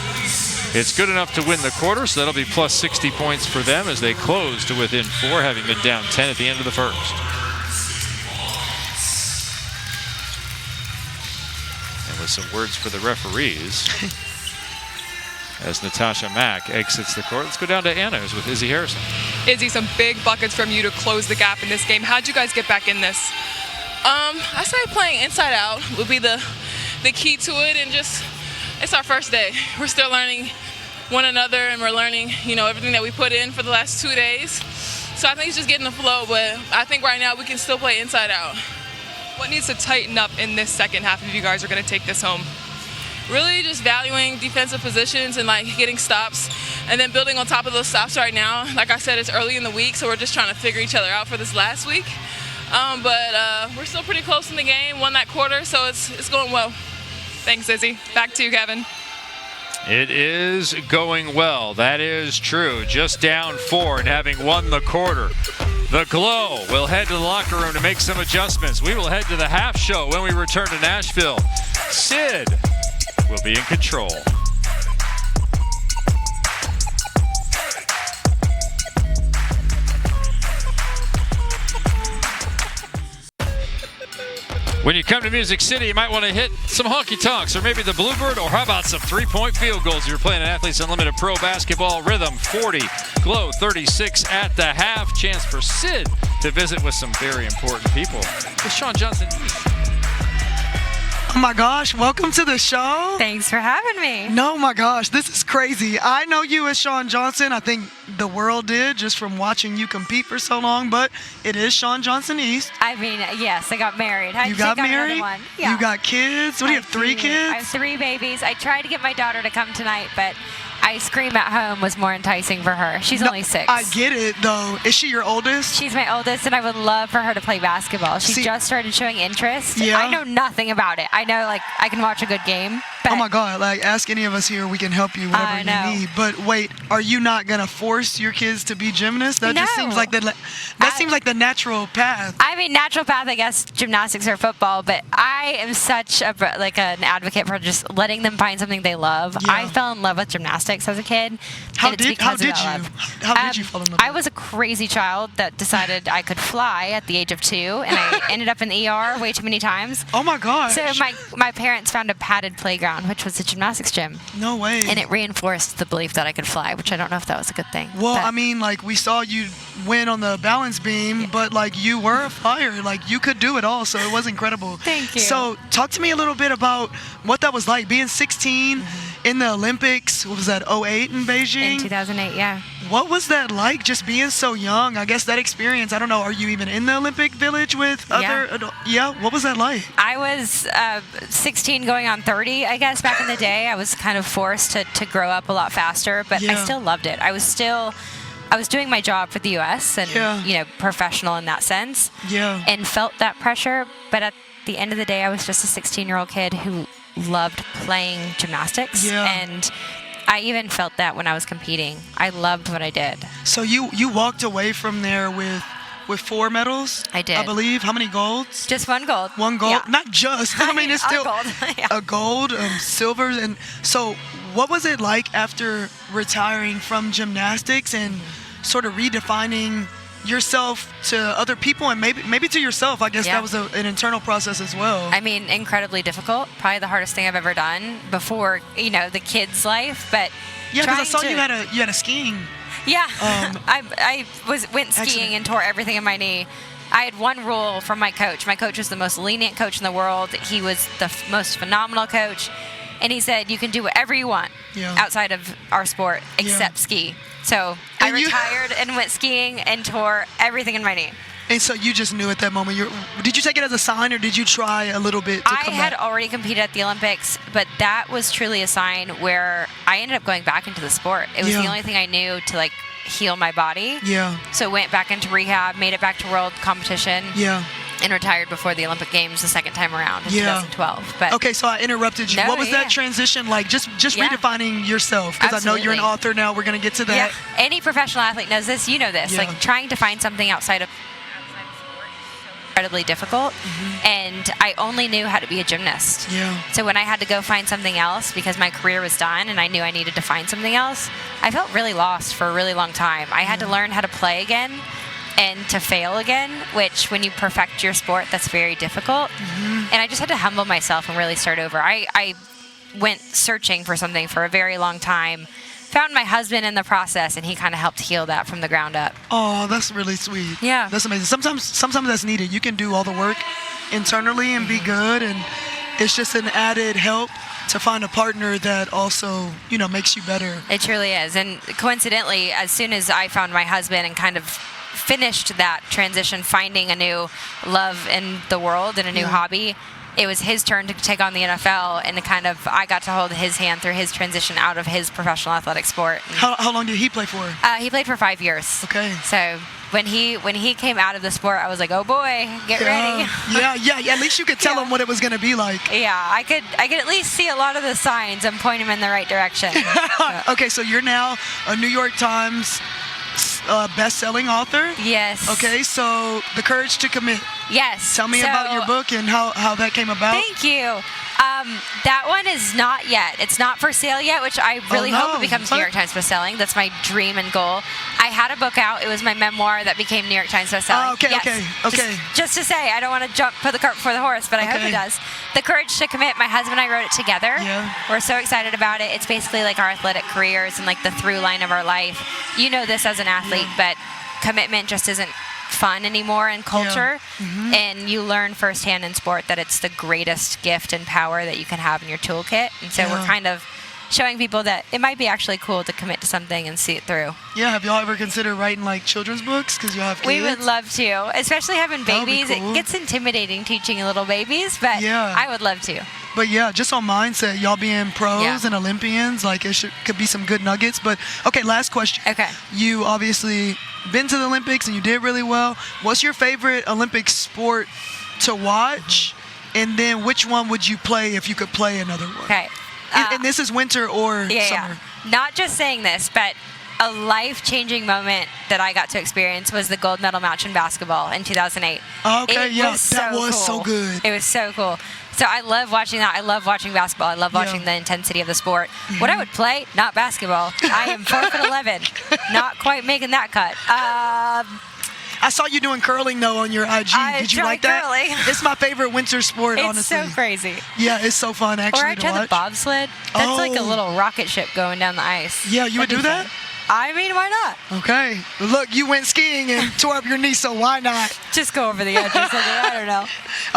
It's good enough to win the quarter, so that'll be plus 60 points for them as they close to within 4, having been down 10 at the end of the first. And with some words for the referees, as Natasha Mack exits the court. Let's go down to Anna, who's with Izzy Harrison. Izzy, some big buckets from you to close the gap in this game. How'd you guys get back in this? I say playing inside out would be the key to it, and just, it's our first day. We're still learning one another, and we're learning, everything that we put in for the last 2 days. So I think it's just getting the flow, but I think right now we can still play inside out. What needs to tighten up in this second half if you guys are going to take this home? Really just valuing defensive positions and getting stops, and then building on top of those stops right now. Like I said, it's early in the week, so we're just trying to figure each other out for this last week. But we're still pretty close in the game, won that quarter, so it's going well. Thanks, Izzy. Back to you, Kevin. It is going well. That is true. Just down 4 and having won the quarter. The Glow will head to the locker room to make some adjustments. We will head to the half show when we return to Nashville. Sid will be in control. When you come to Music City, you might want to hit some honky tonks, or maybe the Bluebird, or how about some three-point field goals if you're playing an Athletes Unlimited Pro Basketball. Rhythm 40, Glow 36 at the half. Chance for Sid to visit with some very important people. With Shawn Johnson. Oh my gosh, welcome to the show. Thanks for having me. No, my gosh, this is crazy. I know you as Shawn Johnson. I think the world did just from watching you compete for so long, but it is Shawn Johnson East. I mean, yes, I got married. You got married? One. Yeah. You got kids? What do you have, 3 kids? I have 3 babies. I tried to get my daughter to come tonight, but ice cream at home was more enticing for her. She's only 6. I get it, though. Is she your oldest? She's my oldest, and I would love for her to play basketball. She just started showing interest. Yeah. I know nothing about it. I know, I can watch a good game. But oh, my God. Ask any of us here. We can help you whatever you need. But wait, are you not going to force your kids to be gymnasts? That just seems like seems like the natural path. I mean, natural path, I guess, gymnastics or football, but I am such an advocate for just letting them find something they love. Yeah. I fell in love with gymnastics as a kid. How did you fall in love? I was a crazy child that decided I could fly at the age of 2, and I ended up in the ER way too many times. Oh my gosh. So my parents found a padded playground, which was a gymnastics gym. No way. And it reinforced the belief that I could fly, which I don't know if that was a good thing. Well, I mean, we saw you win on the balance beam, but you were a flyer. You could do it all, so it was incredible. Thank you. So talk to me a little bit about what that was like, being 16 in the Olympics. What was that, 2008 in Beijing? In 2008, yeah. What was that like, just being so young? I guess that experience, I don't know, are you even in the Olympic Village with other adults? Yeah, what was that like? I was 16 going on 30, I guess, back in the day. I was kind of forced to grow up a lot faster, but I still loved it. I was doing my job for the U.S. and, professional in that sense. Yeah. And felt that pressure, but at the end of the day, I was just a 16-year-old kid who loved playing gymnastics. Yeah. And I even felt that when I was competing. I loved what I did. So you walked away from there with 4 medals? I did. I believe. How many golds? Just 1 gold. 1 gold? Yeah. Not just. I mean, it's still gold. Yeah. a gold, silver. And so what was it like after retiring from gymnastics and sort of redefining yourself to other people and maybe to yourself? I guess that was an internal process as well. I mean, incredibly difficult. Probably the hardest thing I've ever done before, the kid's life. But yeah, because I saw you had a skiing. Yeah, I went skiing and tore everything in my knee. I had one rule from my coach. My coach was the most lenient coach in the world. He was the most phenomenal coach. And he said, you can do whatever you want outside of our sport except ski. So I retired and went skiing and tore everything in my knee. And so you just knew at that moment. Did you take it as a sign, or did you try a little bit to come back? I had already competed at the Olympics, but that was truly a sign where I ended up going back into the sport. It was the only thing I knew to like heal my body. Yeah. So went back into rehab, made it back to world competition. Yeah. And retired before the Olympic Games the second time around in 2012. But okay, so I interrupted you. What was that transition like? Just redefining yourself, because I know you're an author now. We're going to get to that. Yeah. Any professional athlete knows this. You know this. Yeah. Like trying to find something outside of sport is incredibly difficult. And I only knew how to be a gymnast. Yeah. So when I had to go find something else because my career was done and I knew I needed to find something else, I felt really lost for a really long time. I had to learn how to play again and to fail again, which when you perfect your sport, that's very difficult. And I just had to humble myself and really start over. I went searching for something for a very long time, found my husband in the process, and he kind of helped heal that from the ground up. Oh, that's really sweet. Yeah. That's amazing. Sometimes that's needed. You can do all the work internally and be good, and it's just an added help to find a partner that also, makes you better. It truly is. And coincidentally, as soon as I found my husband and kind of finished that transition, finding a new love in the world and a new hobby, it was his turn to take on the NFL, and I got to hold his hand through his transition out of his professional athletic sport. How long did he play for? He played for 5 years. Okay. So when he came out of the sport, I was like, oh boy, get ready. Yeah. At least you could tell him what it was going to be like. Yeah, I could at least see a lot of the signs and point him in the right direction. Okay, so you're now a New York Times best-selling author. Yes. Okay, so The Courage to Commit. Yes. Tell me about your book and how that came about. Thank you. That one is not yet. It's not for sale yet, which I really hope it becomes New York Times bestselling. That's my dream and goal. I had a book out. It was my memoir that became New York Times bestselling. Okay. Just to say, I don't want to put the cart before the horse, but I hope it does. The Courage to Commit, my husband and I wrote it together. Yeah. We're so excited about it. It's basically like our athletic careers and like the through line of our life. You know this as an athlete, but commitment just isn't fun anymore in culture. And you learn firsthand in sport that it's the greatest gift and power that you can have in your toolkit. And so we're kind of showing people that it might be actually cool to commit to something and see it through. Yeah, have y'all ever considered writing like children's books? Because y'all have kids? We would love to, especially having babies. Cool. It gets intimidating teaching little babies, but I would love to. But yeah, just on mindset, y'all being pros and Olympians, like could be some good nuggets. But okay, last question. Okay. You obviously been to the Olympics and you did really well. What's your favorite Olympic sport to watch? And then which one would you play if you could play another one? Okay. And this is winter or summer? Yeah. Not just saying this, but a life-changing moment that I got to experience was the gold medal match in basketball in 2008. Okay, that was so good. It was so cool. So I love watching that. I love watching basketball. I love watching the intensity of the sport. What I would play, not basketball. I am 4'11", not quite making that cut. I saw you doing curling though on your IG. Did you like that? Curling. It's my favorite winter sport, honestly. It's so crazy. Yeah, it's so fun actually to watch. Or I tried the bobsled. That's like a little rocket ship going down the ice. Yeah, you would do that? I mean, why not? Okay. Look, you went skiing and tore up your knee, so why not? Just go over the edge or something. I don't know.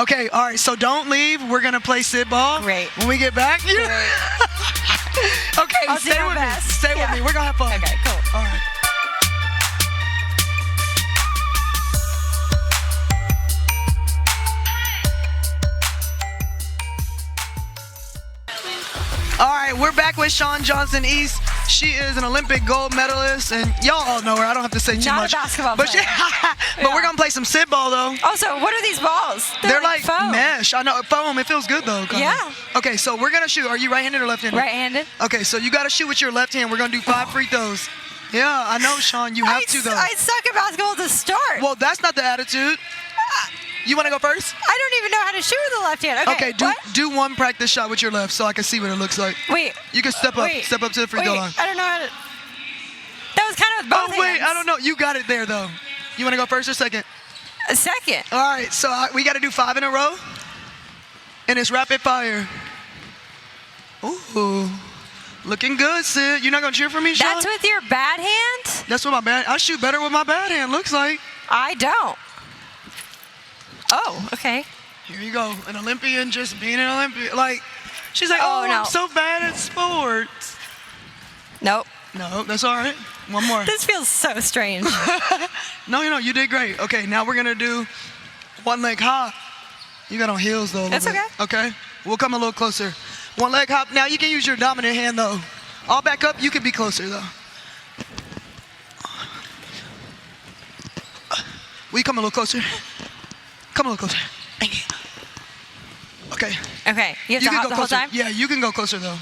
Okay, all right. So don't leave. We're going to play sit ball. Great. When we get back. Okay, I'll stay with me. Stay with me. We're going to have fun. Okay, cool. All right. All right, we're back with Shawn Johnson-East. She is an Olympic gold medalist, and y'all all know her. I don't have to say too much. Not a basketball player. But we're gonna play some sit ball though. Also, what are these balls? They're like foam. mesh. I know, foam. It feels good though. Yeah. Okay, so we're gonna shoot. Are you right-handed or left-handed? Right-handed. Okay, so you gotta shoot with your left hand. We're gonna do 5 free throws. Yeah, I know, Shawn. You have to though. I suck at basketball to start. Well, that's not the attitude. You want to go first? I don't even know how to shoot with the left hand. Okay, do one practice shot with your left so I can see what it looks like. Wait. You can step up to the free throw line. I don't know how to. That was kind of with both hands. I don't know. You got it there though. You want to go first or second? A second. All right, so we got to do 5 in a row. And it's rapid fire. Ooh. Looking good, Sid. You're not going to cheer for me, Shawn? That's with your bad hand? That's with my bad. I shoot better with my bad hand, looks like. I don't. Oh, okay. Here you go. An Olympian just being an Olympian. Like, she's like, oh, no. I'm so bad at sports. Nope. No, that's all right. One more. This feels so strange. No, you did great. Okay, now we're going to do one leg hop. You got on heels, though. That's okay. Okay. We'll come a little closer. One leg hop. Now, you can use your dominant hand, though. I'll back up. You can be closer, though. Will you come a little closer? Come a little closer. Okay. Okay. You have to hop the whole time? Yeah, you can go closer, though.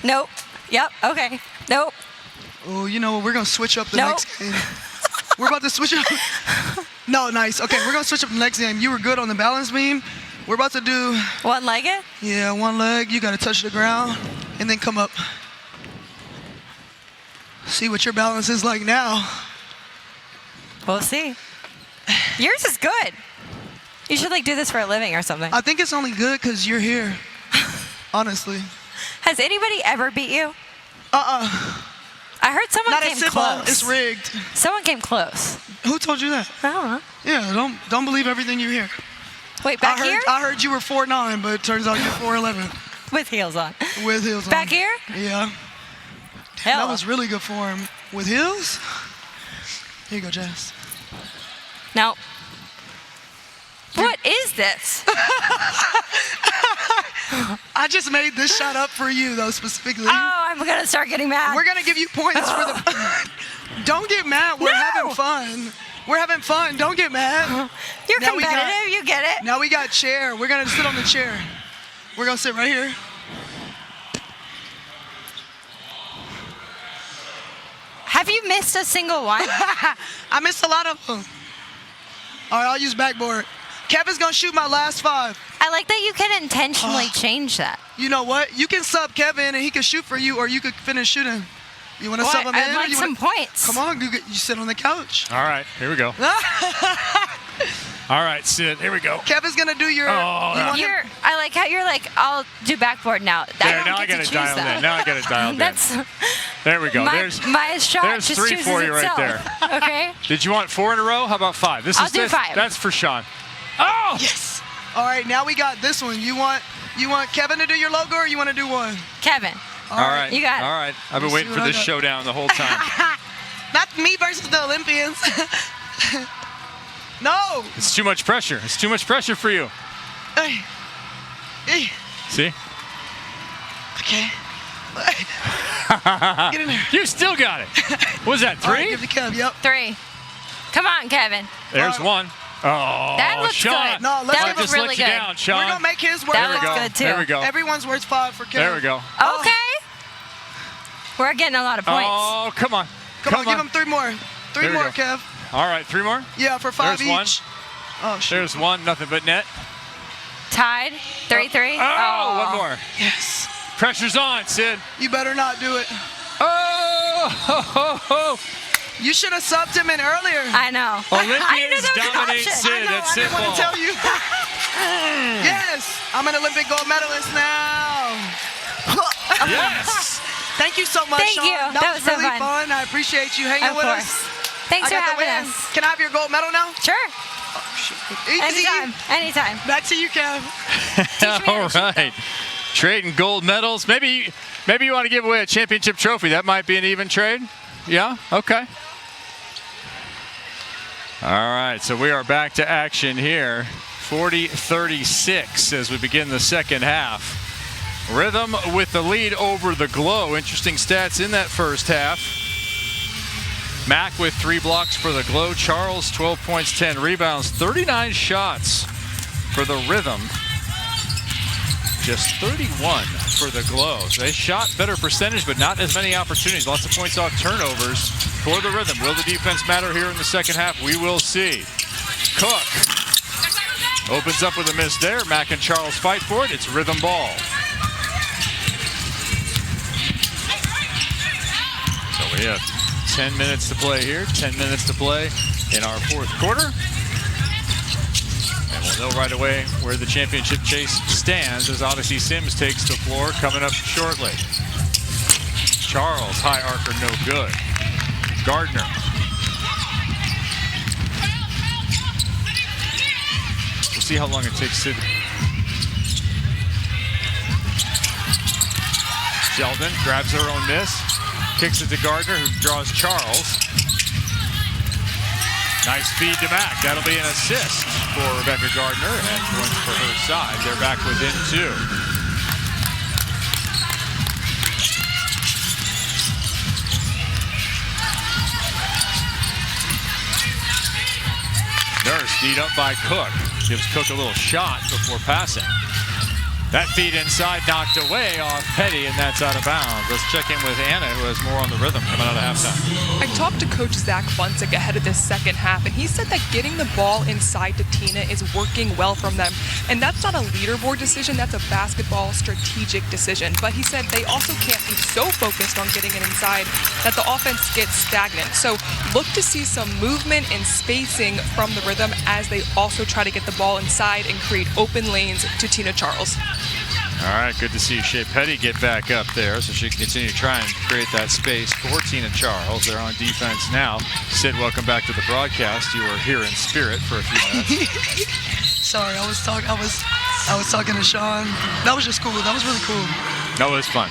Nope. Yep. Okay. Nope. Oh, you know what? We're going to switch up the Nope. next game. We're about to switch up. No, nice. Okay, we're going to switch up the next game. You were good on the balance beam. We're about to do... One-legged? Yeah, one leg. You got to touch the ground and then come up. See what your balance is like now. We'll see. Yours is good. You should do this for a living or something. I think it's only good because you're here. Honestly. Has anybody ever beat you? I heard someone Not came at Sipa. close. It's rigged. Someone came close. Who told you that? I don't know. Yeah, don't believe everything you hear. Wait, back here? I heard you were 4'9", but it turns out you're 4'11". With heels on. With heels on. Back here? Yeah. Hell. That was really good form. With heels? Here you go, Jess. No. What is this? I just made this shot up for you, though, specifically. Oh, I'm going to start getting mad. We're going to give you points for the... Don't get mad. We're having fun. We're having fun. Don't get mad. You're competitive. You get it. Now we got chair. We're going to sit on the chair. We're going to sit right here. Have you missed a single one? I missed a lot of them. All right, I'll use backboard. Kevin's going to shoot my last 5. I like that you can intentionally change that. You know what? You can sub Kevin and he can shoot for you, or you could finish shooting. You want to sub him in? I'd like some points. Come on, you sit on the couch. All right, here we go. All right, Sid, here we go. Kevin's going to do your... I like how you're like, I'll do backboard now. There, now I got to dial in. Now I got to dial in. There we go. My shot there's just 3 chooses for you itself. right there. Okay. Did you want 4 in a row? How about 5? I'll do 5. That's for Sean. Oh! Yes. All right, now we got this one. You want Kevin to do your logo, or you want to do one? Kevin. All right. You got it. All right. I've been waiting for this showdown the whole time. Not me versus the Olympians. No. It's too much pressure. It's too much pressure for you. Hey. See? Okay. Get in there. You still got it. What was that, 3? All right, give the Kev, yep. 3. Come on, Kevin. There's 1. Oh, that looks Sean. good. No, that looks really let good. you down, Sean. We're going to make his worth That 5. looks good, too. There we go. Everyone's worth 5 for Kevin. There we go. Okay. We're getting a lot of points. Oh, come on. Come on, give him 3 more. 3 There we more, go. Kev. All right, 3 more? Yeah, for 5 There's each. 1. Oh, shit. There's 1, nothing but net. Tied. 3-3. Oh, 1 more. Yes. Pressure's on, Sid. You better not do it. Oh! You should have subbed him in earlier. I know. Olympians dominate Sid at I didn't want Sidball. to tell you. Yes, I'm an Olympic gold medalist now. Yes. Thank you so much, Thank Sean. you. That was so really fun. I appreciate you hanging Of with course. us. Thanks I for got the having win. us. Can I have your gold medal now? Sure. Easy. Anytime. Back to you, Kev. All right. Trading gold medals. Maybe you want to give away a championship trophy. That might be an even trade. Yeah? Okay. All right, so we are back to action here. 40-36 as we begin the second half. Rhythm with the lead over the Glow. Interesting stats in that first half. Mac with 3 blocks for the Glow. Charles, 12 points, 10 rebounds, 39 shots for the Rhythm. Just 31 for the Glow. They shot better percentage, but not as many opportunities. Lots of points off turnovers for the Rhythm. Will the defense matter here in the second half? We will see. Cook opens up with a miss there. Mac and Charles fight for it. It's Rhythm ball. So we have 10 minutes to play here. 10 minutes to play in our fourth quarter. And we'll know right away where the championship chase stands as Odyssey Sims takes the floor coming up shortly. Charles, high archer, no good. Gardner. see how long it takes Sid. Sheldon grabs her own miss, kicks it to Gardner, who draws Charles. Nice feed to Mack. That'll be an assist for Rebecca Gardner, and points for her side. They're back within 2. Nurse beat up by Cook. Gives Cook a little shot before passing. That feed inside knocked away off Petty, and that's out of bounds. Let's check in with Anna, who has more on the rhythm coming out of halftime. I talked to Coach Zach Funsik ahead of this second half, and he said that getting the ball inside to Tina is working well from them. And that's not a leaderboard decision, that's a basketball strategic decision. But he said they also can't be so focused on getting it inside that the offense gets stagnant. So look to see some movement and spacing from the rhythm as they also try to get the ball inside and create open lanes to Tina Charles. All right, good to see Shea Petty get back up there so she can continue to try and create that space for Tina Charles. They're on defense now. Sid, welcome back to the broadcast. You were here in spirit for a few minutes. Sorry, I was talking to Sean. That was just cool. That was really cool. That was fun.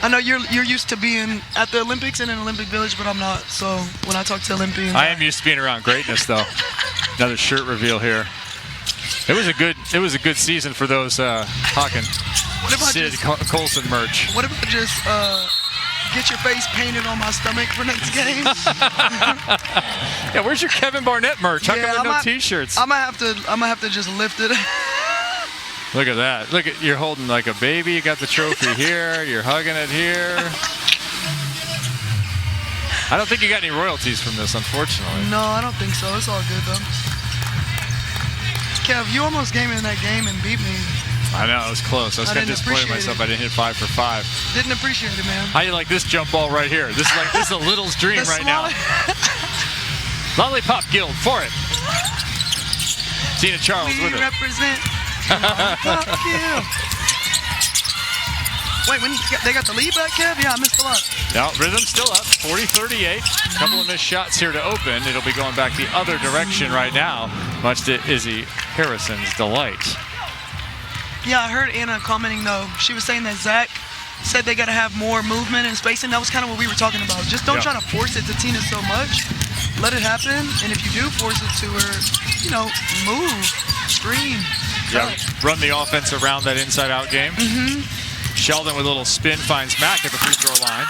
I know you're used to being at the Olympics and in Olympic Village, but I'm not. So when I talk to Olympians, I am used to being around greatness, though. Another shirt reveal here. It was a good season for those Hawken Sid Colson merch. What if I just get your face painted on my stomach for next game? Yeah, where's your Kevin Barnett merch? How come there are no T-shirts? I'm gonna have to just lift it. Look at that. Look at, you're holding like a baby. You got the trophy here. You're hugging it here. I don't think you got any royalties from this, unfortunately. No, I don't think so. It's all good though. Kev, you almost came in that game and beat me. I know, it was close. I was kind of disappointed myself. I didn't hit 5 for 5. Didn't appreciate it, man. How you like this jump ball right here? This is a Little's dream right now. Lollipop Guild for it. Tina Charles with it. We represent Lollipop Guild. Wait, they got the lead back, Kev? Yeah, I missed a lot. No, Rhythm's still up, 40-38. A couple of missed shots here to open. It'll be going back the other direction right now, much to Izzy Harrison's delight. Yeah, I heard Anna commenting, though. She was saying that Zach said they got to have more movement and spacing. That was kind of what we were talking about. Just don't try to force it to Tina so much. Let it happen, and if you do force it to her, move, screen. Yeah, run the offense around that inside-out game. Sheldon with a little spin finds Mack at the free throw line.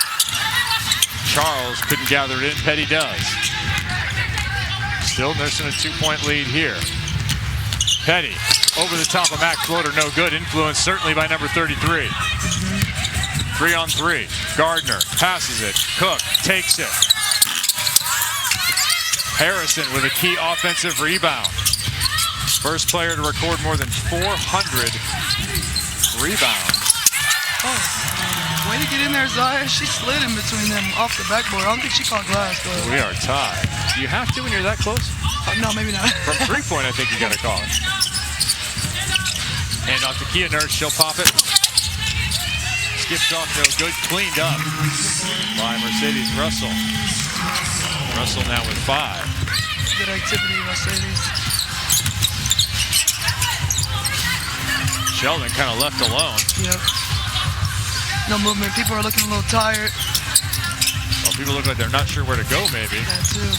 Charles couldn't gather it in. Petty does. Still nursing a 2-point lead here. Petty over the top of Mack, floater no good. Influenced certainly by number 33. 3-on-3. Gardner passes it. Cook takes it. Harrison with a key offensive rebound. First player to record more than 400 rebounds. Oh, way to get in there, Zaya. She slid in between them off the backboard. I don't think she caught glass, though. We are tied. Do you have to when you're that close? No, maybe not. From 3-point, I think you got to call it. Hand off to Kia Nurse. She'll pop it. Skips off, no good. Cleaned up by Mercedes Russell. Russell now with 5. Good activity, Mercedes. Sheldon kind of left alone. Yep. No movement. People are looking a little tired. Well, people look like they're not sure where to go, maybe. That too.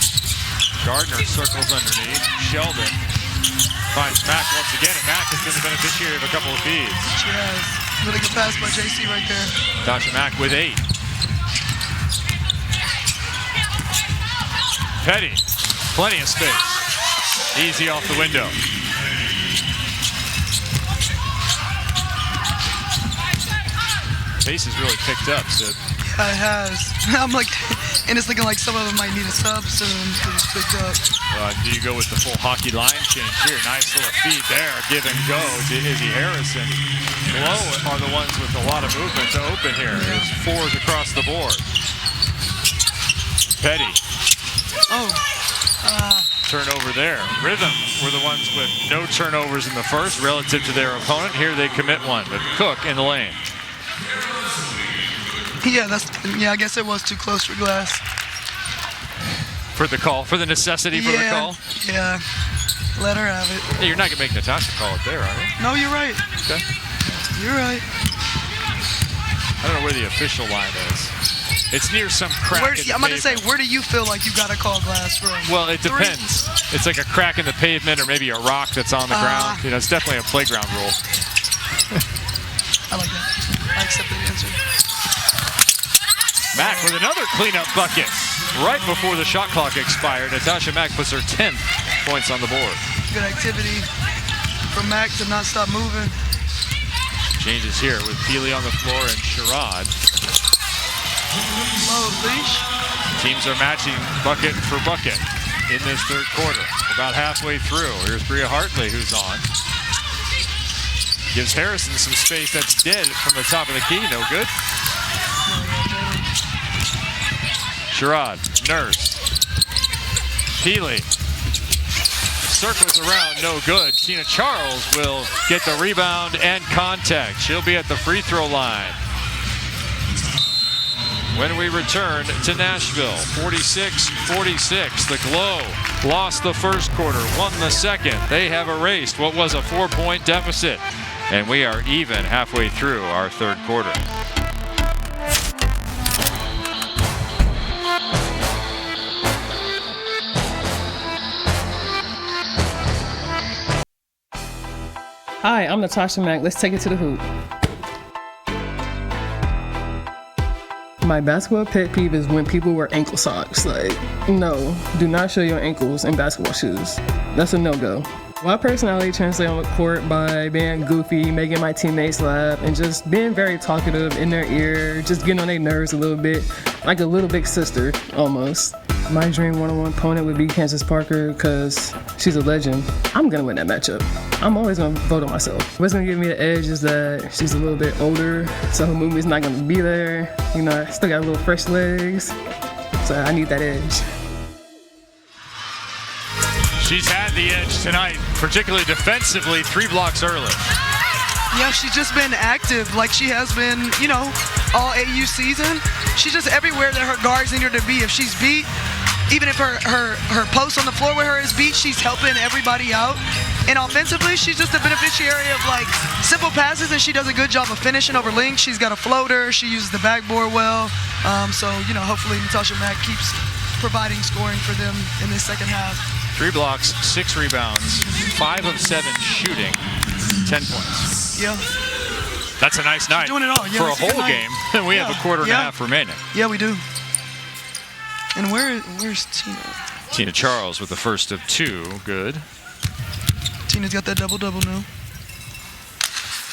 Gardner circles underneath. Sheldon finds Mack once again, and Mack has been the beneficiary of a couple of feeds. She has. Really good pass by JC right there. Tasha Mack with 8. Petty, plenty of space. Easy off the window. Pace has really picked up, Sid. Yeah, it has. I'm like, and it's looking like some of them might need a sub soon because it's picked up. Do you go with the full hockey line change here? Nice little feed there. Give and go to Izzy Harrison. Below are the ones with a lot of movement to open here. There's 4s across the board. Petty. Oh. Turnover there. Rhythm were the ones with no turnovers in the first relative to their opponent. Here they commit one, but Cook in the lane. Yeah, I guess it was too close for glass. For the call, for the necessity for the call? Yeah. Let her have it. Hey, you're not going to make Natasha call it there, are you? No, you're right. Okay. You're right. I don't know where the official line is. It's near some crack in the I'm going to say, pavement. where do you feel like you got to call glass from? Well, it depends. It's like a crack in the pavement or maybe a rock that's on the ground. You know, it's definitely a playground rule. I like that. I accept that answer. Mack with another cleanup bucket. Right before the shot clock expired, Natasha Mack puts her 10th points on the board. Good activity from Mack to not stop moving. Changes here with Peely on the floor and Sherrod. Low leash. Teams are matching bucket for bucket in this third quarter. About halfway through, here's Bria Hartley who's on. Gives Harrison some space that's dead from the top of the key, no good. Sherrod, Nurse. Peely. Circles around, no good. Tina Charles will get the rebound and contact. She'll be at the free throw line. When we return to Nashville, 46-46. The Glow lost the first quarter, won the second. They have erased what was a 4-point deficit. And we are even halfway through our third quarter. Hi, I'm Natasha Mack. Let's take it to the hoop. My basketball pet peeve is when people wear ankle socks. Like, no, do not show your ankles in basketball shoes. That's a no-go. My personality translates on the court by being goofy, making my teammates laugh, and just being very talkative in their ear, just getting on their nerves a little bit, like a little big sister, almost. My dream one-on-one opponent would be Kansas Parker because she's a legend. I'm going to win that matchup. I'm always going to vote on myself. What's going to give me the edge is that she's a little bit older, so her movement's not going to be there. You know, I still got little fresh legs, so I need that edge. She's had the edge tonight, particularly defensively, 3 blocks early. Yeah, she's just been active like she has been, you know, all AU season. She's just everywhere that her guards need her to be. If she's beat, even if her post on the floor with her is beat, she's helping everybody out. And offensively, she's just a beneficiary of like simple passes, and she does a good job of finishing over links. She's got a floater. She uses the backboard well. So, you know, hopefully Natasha Mack keeps providing scoring for them in this second half. 3 blocks, 6 rebounds, 5 of 7 shooting, 10 points. Yeah. That's a nice night doing it all. Yeah, for a whole game. And we have a quarter and a half remaining. Yeah, we do. And where's Tina? Tina Charles with the first of 2. Good. Tina's got that double-double now.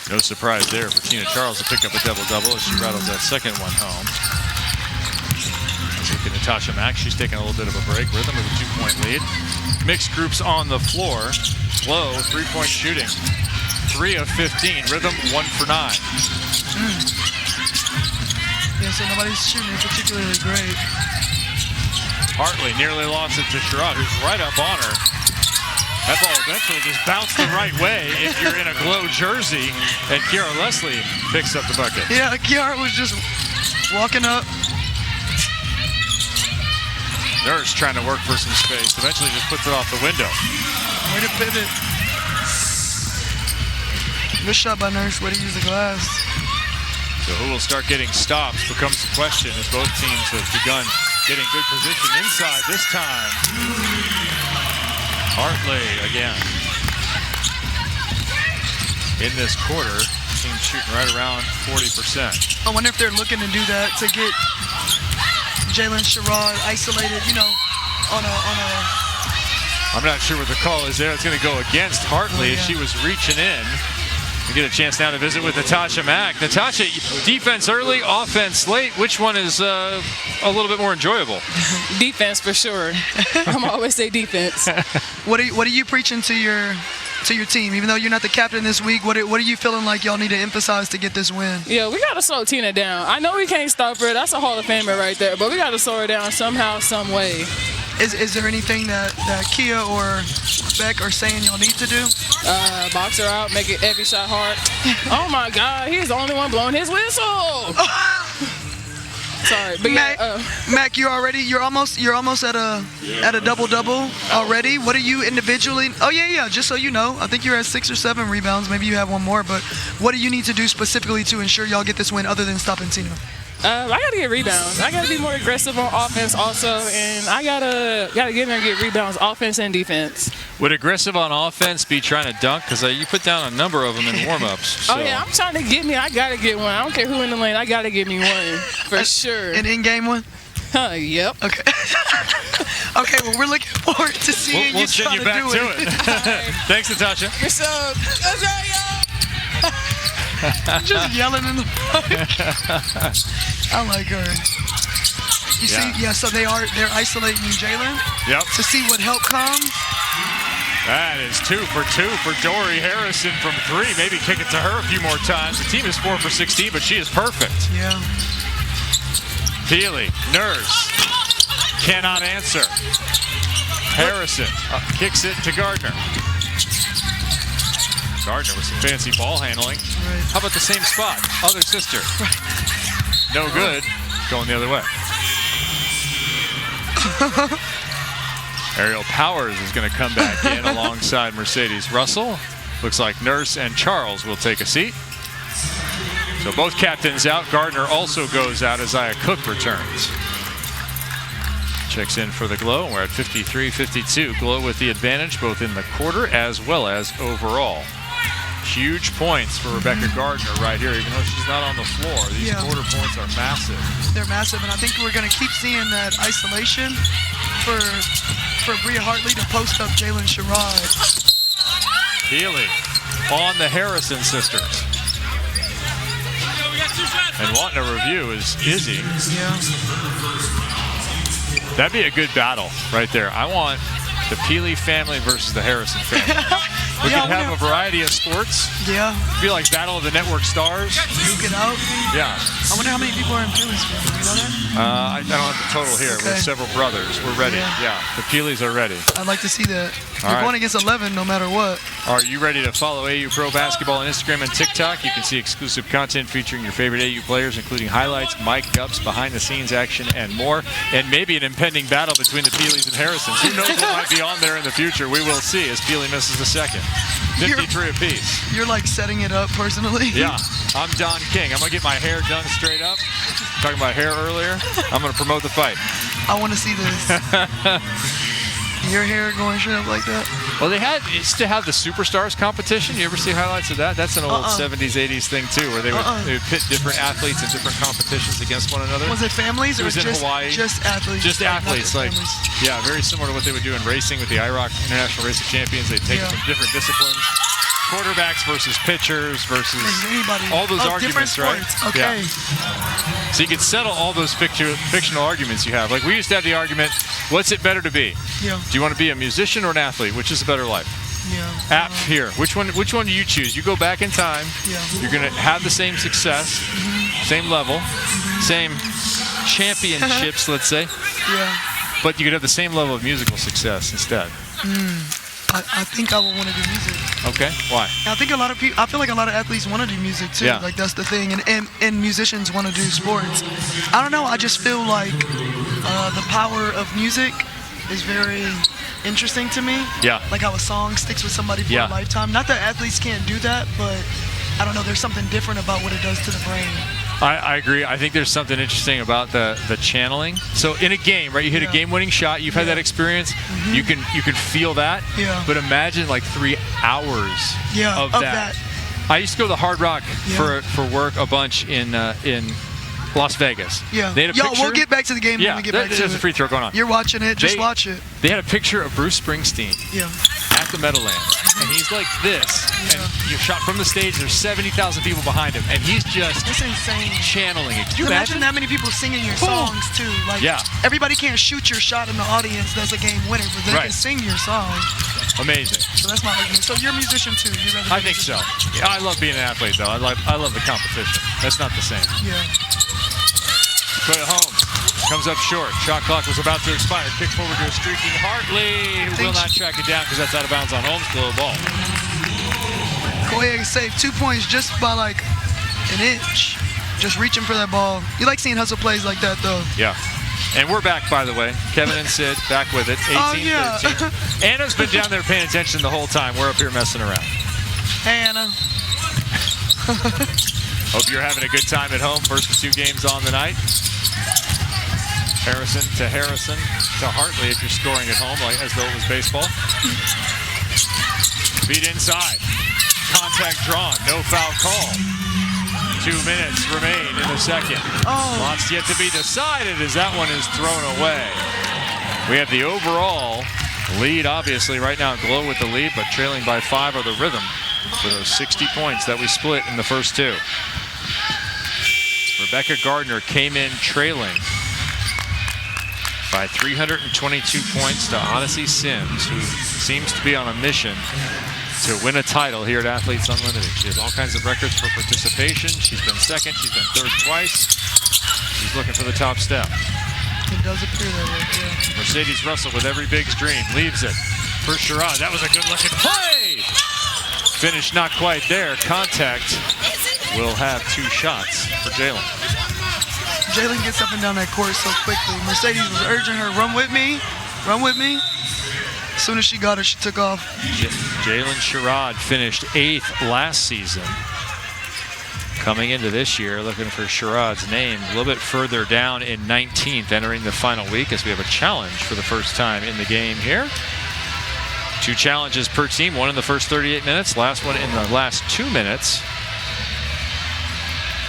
No surprise there for Tina Charles to pick up a double-double as she rattles that second one home. Let's look at Natasha Mack. She's taking a little bit of a break. Rhythm with a 2-point lead. Mixed groups on the floor. Low 3-point shooting. 3 of 15. Rhythm 1 for 9. Yeah, so nobody's shooting particularly great. Hartley nearly lost it to Sherrod, who's right up on her. That ball eventually just bounced the right way if you're in a Glow jersey, and Kiara Leslie picks up the bucket. Yeah, Kiara was just walking up. Nurse trying to work for some space, eventually just puts it off the window. Way to pivot. Good shot by Nurse, way to use the glass. So who will start getting stops becomes the question as both teams have begun getting good position inside this time. Hartley again. In this quarter, team shooting right around 40%. I wonder if they're looking to do that to get Jalen Sherrod isolated, you know, on a. I'm not sure what the call is there. It's going to go against Hartley as she was reaching in. We get a chance now to visit with Natasha Mack. Natasha, defense early, offense late. Which one is a little bit more enjoyable? Defense for sure. I'm always say defense. What are you preaching to your team? Even though you're not the captain this week, what are you feeling like y'all need to emphasize to get this win? Yeah, we got to slow Tina down. I know we can't stop her. That's a Hall of Famer right there. But we got to slow her down somehow, some way. Is there anything that Kia or Beck are saying y'all need to do? Box her out, make it every shot hard. Oh my God, he's the only one blowing his whistle. Sorry, but Mac, you're almost at a double-double already. What are you individually? Oh yeah. Just so you know, I think you're at 6 or 7 rebounds. Maybe you have one more. But what do you need to do specifically to ensure y'all get this win, other than stopping Tino? I gotta get rebounds. I gotta be more aggressive on offense also, and I gotta get in there and get rebounds, offense and defense. Would aggressive on offense be trying to dunk? Because you put down a number of them in warm-ups. So. Oh yeah, I'm trying to get me. I gotta get one. I don't care who in the lane. I gotta get me one for sure. An in-game one? Yep. Okay. Okay. Well, we're looking forward to seeing you try to do it. Thanks, Natasha. That's right, y'all. Just yelling in the mic. I like her. You see, so they're isolating Jalen. Yep. To see what help comes. That is 2 for 2 for Dory Harrison from 3. Maybe kick it to her a few more times. The team is 4 for 16, but she is perfect. Yeah. Healy, Nurse, cannot answer. Harrison kicks it to Gardner. Gardner with some fancy ball handling. Right. How about the same spot? Other sister. Right. No good. Going the other way. Ariel Powers is going to come back in alongside Mercedes Russell. Looks like Nurse and Charles will take a seat. So both captains out. Gardner also goes out. Isaiah Cook returns. Checks in for the Glow. We're at 53-52. Glow with the advantage both in the quarter as well as overall. Huge points for Rebecca Gardner right here, even though she's not on the floor. These quarter points are massive. They're massive, and I think we're going to keep seeing that isolation for Bria Hartley to post up Jalen Sherrod. Healy on the Harrison sisters. And wanting a review is Izzy. Yeah. That'd be a good battle right there. I want the Peely family versus the Harrison family. We can have a variety of sports. Yeah. Feel like Battle of the Network Stars. Duke it out. Yeah. I wonder how many people are in Peely's family. You know that? I don't have the total here. Okay. We have several brothers. We're ready. Yeah. The Peelys are ready. I'd like to see that. All You're right. going against 11 no matter what. Are you ready to follow AU Pro Basketball on Instagram and TikTok? You can see exclusive content featuring your favorite AU players, including highlights, mic'd ups, behind-the-scenes action, and more. And maybe an impending battle between the Peelys and Harrisons. Who knows what might be on there in the future? We will see as Peely misses the second. 53 apiece. You're like setting it up personally. Yeah. I'm Don King. I'm going to get my hair done straight up. Talking about hair earlier. I'm going to promote the fight. I want to see this. Your hair going straight up like that? Well, they used to have the Superstars competition. You ever see highlights of that? That's an old 70s, 80s thing, too, where they would pit different athletes in different competitions against one another. Was it families or was in just Hawaii. Just athletes? Just athletes. Like, yeah, very similar to what they would do in racing with the IROC International Racing Champions. They'd take them from different disciplines. Quarterbacks versus pitchers versus anybody. All those arguments, right? Okay. Yeah. So you could settle all those fictional arguments you have. Like we used to have the argument, what's it better to be? Yeah. Do you want to be a musician or an athlete? Which is a better life? Yeah. App here. Which one do you choose? You go back in time. Yeah. You're going to have the same success, same level, same championships, let's say. Yeah. But you could have the same level of musical success instead. I think I would want to do music. Okay, why? I think a lot of people. I feel like a lot of athletes want to do music too. Yeah. Like that's the thing, and musicians want to do sports. I don't know. I just feel like the power of music is very interesting to me. Yeah. Like how a song sticks with somebody for a lifetime. Not that athletes can't do that, but I don't know. There's something different about what it does to the brain. I agree. I think there's something interesting about the channeling. So in a game, right, you hit a game-winning shot. You've had that experience. You can feel that. Yeah. But imagine like 3 hours of that. I used to go to the Hard Rock for work a bunch in Las Vegas. Yeah. They had a picture. We'll get back to the game. Yeah. When we get back to there's a free throw going on. You're watching it. Just watch it. They had a picture of Bruce Springsteen. Yeah. At the Meadowlands, and he's like this, and you shot from the stage. There's 70,000 people behind him, and he's just insane channeling it. Could you imagine that many people singing your songs too? Like, everybody can't shoot your shot in the audience. That's a game winner, but they can sing your song. Amazing. So that's my argument. So you're a musician too. I think so. Yeah, I love being an athlete, though. I love the competition. That's not the same. Yeah. Put it home. Comes up short. Shot clock was about to expire. Kick forward to a streaking Hartley, who will not track it down because that's out of bounds on Holmes. Glow ball. Go ahead and save 2 points just by like an inch. just reaching for that ball. You like seeing hustle plays like that, though. Yeah. And we're back, by the way. Kevin and Sid back with it. 18-13. Anna's been down there paying attention the whole time. We're up here messing around. Hey, Anna. Hope you're having a good time at home. First of 2 games on the night. Harrison to Hartley if you're scoring at home, like as though it was baseball. Feet inside. Contact drawn. No foul call. 2 minutes remain in the second. Lots yet to be decided as that one is thrown away. We have the overall lead, obviously, right now. Glow with the lead, but trailing by 5 are the Rhythm for those 60 points that we split in the first 2. Rebecca Gardner came in trailing by 322 points to Odyssey Sims, who seems to be on a mission to win a title here at Athletes Unlimited. She has all kinds of records for participation. She's been second. She's been third twice. She's looking for the top step. It does appear that way, yeah. Mercedes Russell with every big dream leaves it for Sherrod. That was a good-looking play. Finish not quite there. Contact will have 2 shots for Jalen. Jalen gets up and down that court so quickly. Mercedes was urging her, run with me, run with me. As soon as she got her, she took off. Jalen Sherrod finished 8th last season. Coming into this year, looking for Sherrod's name a little bit further down in 19th, entering the final week as we have a challenge for the first time in the game here. 2 challenges per team, one in the first 38 minutes, last one in the last 2 minutes.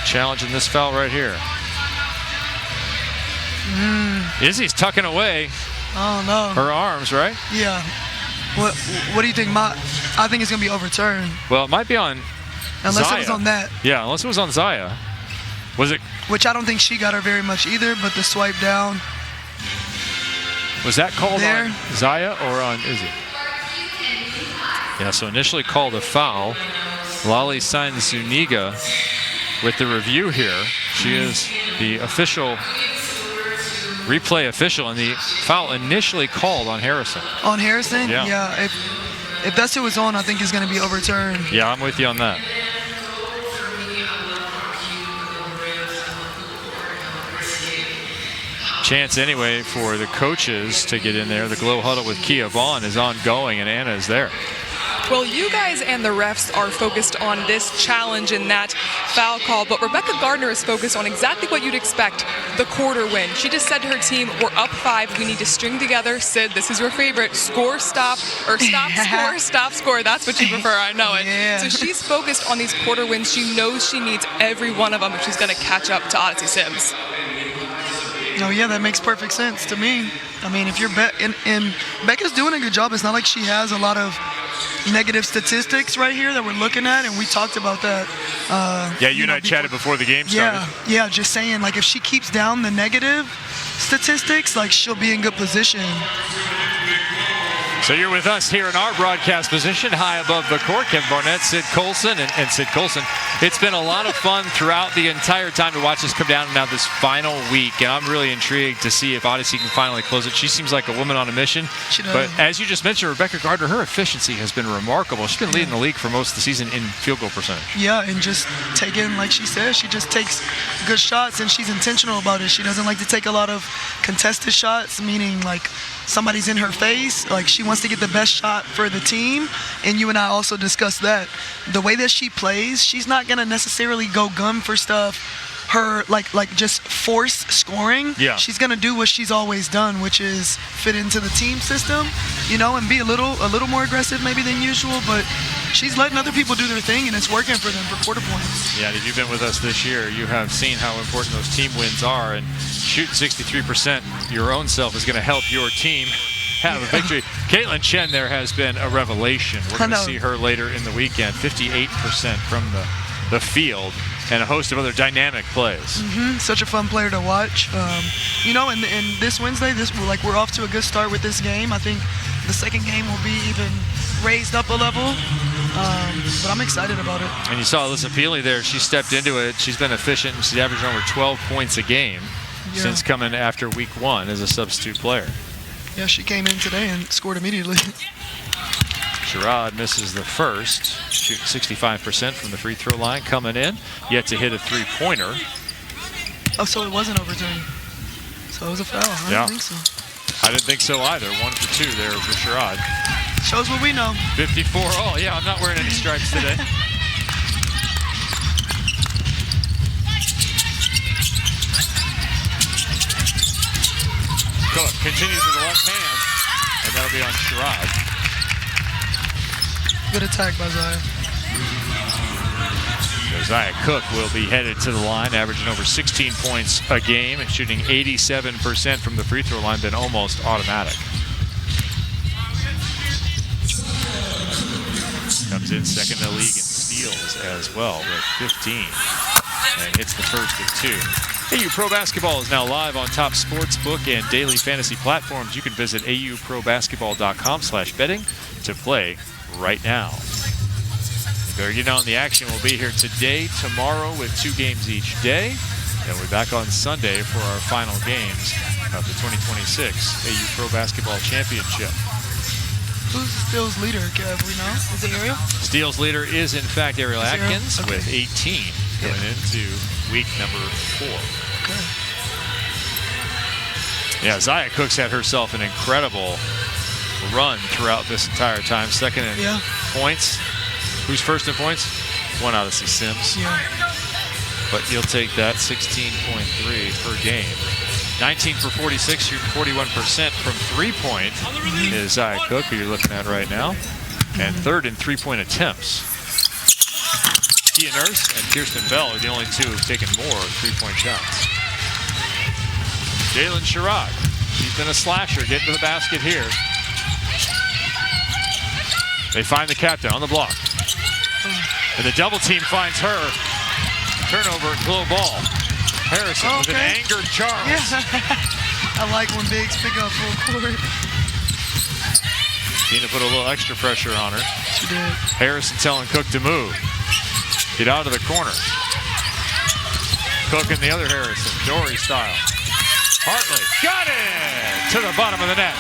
Challenge in this foul right here. Izzy's tucking away her arms, right? Yeah. What do you think? I think it's going to be overturned. Well, it might be on Unless Zaya. It was on that. Yeah, unless it was on Zaya. Was it? Which I don't think she got her very much either, but the swipe down. Was that called there on Zaya or on Izzy? Yeah, so initially called a foul. Lali Sainz Zuniga with the review here. She is the official, replay official, and the foul initially called on Harrison. On Harrison? Yeah. If that's who was on, I think it's going to be overturned. Yeah, I'm with you on that. Chance anyway for the coaches to get in there. The Glow Huddle with Kia Vaughn is ongoing, and Anna is there. Well, you guys and the refs are focused on this challenge and that foul call, but Rebecca Gardner is focused on exactly what you'd expect, the quarter win. She just said to her team, we're up 5, we need to string together. Sid, this is your favorite, score, stop, or stop, score, stop, score. That's what you prefer, I know it. Yeah. So she's focused on these quarter wins. She knows she needs every one of them if she's going to catch up to Odyssey Sims. No, yeah, that makes perfect sense to me. I mean, if you're and Becca's doing a good job. It's not like she has a lot of negative statistics right here that we're looking at, and we talked about that. Yeah, you and I chatted before the game started. Yeah, just saying, like, if she keeps down the negative statistics, like, she'll be in good position. So you're with us here in our broadcast position, high above the court. Kevin Barnett, Sid Colson, and Sid Colson. It's been a lot of fun throughout the entire time to watch this come down to now this final week, and I'm really intrigued to see if Odyssey can finally close it. She seems like a woman on a mission. She does. But as you just mentioned, Rebecca Gardner, her efficiency has been remarkable. She's been leading the league for most of the season in field goal percentage. Yeah, and just taking, like she says, she just takes good shots, and she's intentional about it. She doesn't like to take a lot of contested shots, meaning like somebody's in her face. Like, she wants to get the best shot for the team, and you and I also discussed that. The way that she plays, she's not going to necessarily go gun for stuff. Her like just force scoring. Yeah. She's gonna do what she's always done, which is fit into the team system, you know, and be a little more aggressive maybe than usual. But she's letting other people do their thing, and it's working for them for quarter points. Yeah, if you've been with us this year, you have seen how important those team wins are, and shooting 63% your own self is going to help your team have a victory. Caitlin Chen there has been a revelation. We're going to see her later in the weekend. 58% from the field, and a host of other dynamic plays. Such a fun player to watch. You know, and this Wednesday, we're off to a good start with this game. I think the second game will be even raised up a level, but I'm excited about it. And you saw Alyssa Peely there. She stepped into it. She's been efficient. She's averaging over 12 points a game since coming after week 1 as a substitute player. Yeah, she came in today and scored immediately. Sherrod misses the first, shooting 65% from the free throw line coming in. Yet to hit a three-pointer. Oh, so it wasn't overturned. So it was a foul. I Yeah. didn't think so. I didn't think so either. 1 for 2 there for Sherrod. Shows what we know. 54 all. Yeah, I'm not wearing any stripes today. Cook continues with the left hand, and that'll be on Sherrod. Good attack by Zaya. Zaya Cook will be headed to the line, averaging over 16 points a game and shooting 87% from the free throw line, been almost automatic. Comes in second in the league in steals as well with 15 and hits the first of 2. AU Pro Basketball is now live on top sportsbook and daily fantasy platforms. You can visit auprobasketball.com/betting to play right now. Better get on the action. We'll be here today, tomorrow with 2 games each day. And we're back on Sunday for our final games of the 2026 AU Pro Basketball Championship. Who's the steals leader, Kev? We know? Is it Ariel? Steals leader is, in fact, Ariel Atkins with 18 going into week number 4. Okay. Yeah, Zaya Cook's had herself an incredible run throughout this entire time. Second in points. Who's first in points? One, obviously, Sims. Yeah. But you'll take that, 16.3 per game. 19 for 46, shooting 41% from three-point is Zaya Cook, who you're looking at right now. And third in three-point attempts. Kia Nurse and Kirsten Bell are the only 2 who've taken more three-point shots. Jalen Sherrod, he's been a slasher, getting to the basket here. They find the captain on the block. And the double team finds her. Turnover at Glow Ball. Harrison with an angered Charles. Yeah. I like when bigs pick up full court. Tina put a little extra pressure on her. She did. Harrison telling Cook to move. Get out of the corner. Cook and the other Harrison. Dory style. Hartley. Got it! To the bottom of the net.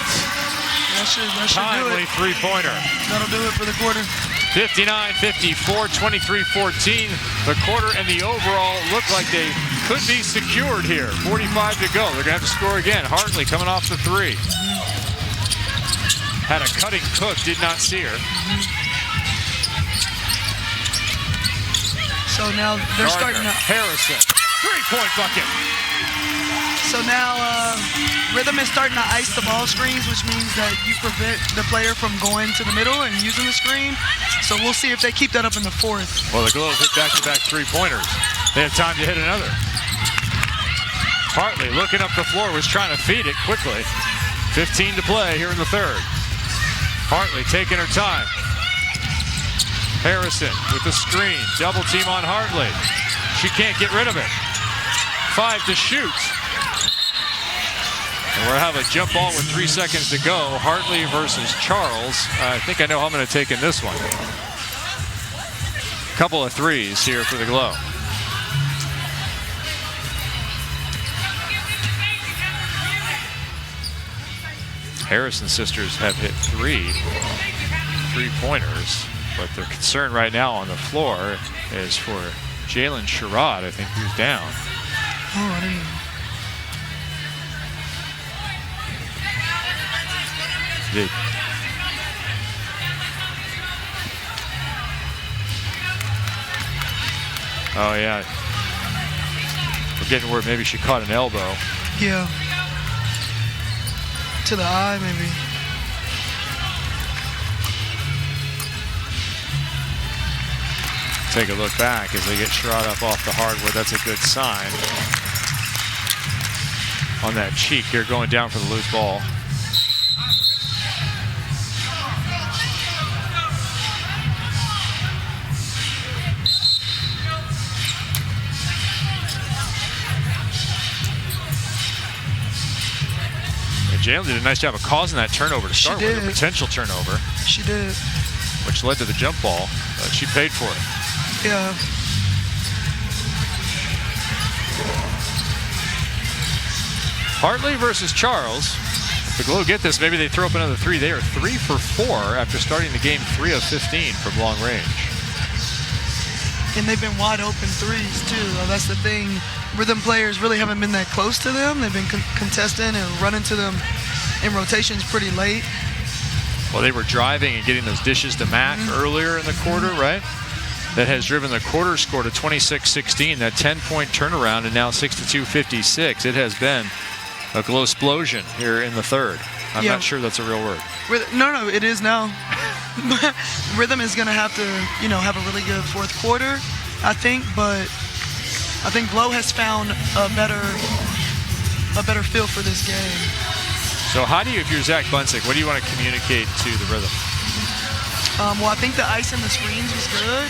That should do Timely it. three-pointer. That'll do it for the quarter. 59-54, 23-14. The quarter and the overall look like they could be secured here. 45 to go. They're going to have to score again. Hartley coming off the 3. Had a cutting Cook, did not see her. So now they're starting to... Harrison, three-point bucket. So now Rhythm is starting to ice the ball screens, which means that you prevent the player from going to the middle and using the screen. So we'll see if they keep that up in the 4th. Well, the Glows hit back-to-back three-pointers. They have time to hit another. Hartley looking up the floor, was trying to feed it quickly. 15 to play here in the 3rd. Hartley taking her time. Harrison with the screen. Double team on Hartley. She can't get rid of it. 5 to shoot. And we'll have a jump ball with 3 seconds to go. Hartley versus Charles. I think I know how I'm going to take in this one. Couple of threes here for the Glow. Harrison sisters have hit 3 three-pointers, but their concern right now on the floor is for Jalen Sherrod, I think, who's down. Oh, I didn't know. Oh, yeah. We're getting where maybe she caught an elbow. Yeah. To the eye, maybe. Take a look back as they get Sherrod up off the hardwood. That's a good sign. On that cheek here, going down for the loose ball. Jalen did a nice job of causing that turnover to start with, a potential turnover. She did. Which led to the jump ball, but she paid for it. Yeah. Hartley versus Charles. If the Glow get this, maybe they throw up another 3. They are 3 for 4 after starting the game 3 of 15 from long range. And they've been wide open threes, too. That's the thing. Rhythm players really haven't been that close to them. They've been contesting and running to them in rotations pretty late. Well, they were driving and getting those dishes to Mac earlier in the quarter, right? That has driven the quarter score to 26-16, that 10-point turnaround, and now 62-56. It has been a glow explosion here in the third. I'm not sure that's a real word. No, it is now. Rhythm is going to have to, have a really good fourth quarter, I think. But I think Glow has found a better feel for this game. So how do you, if you're Zach Bunsick, what do you want to communicate to the Rhythm? Well, I think the ice and the screens was good.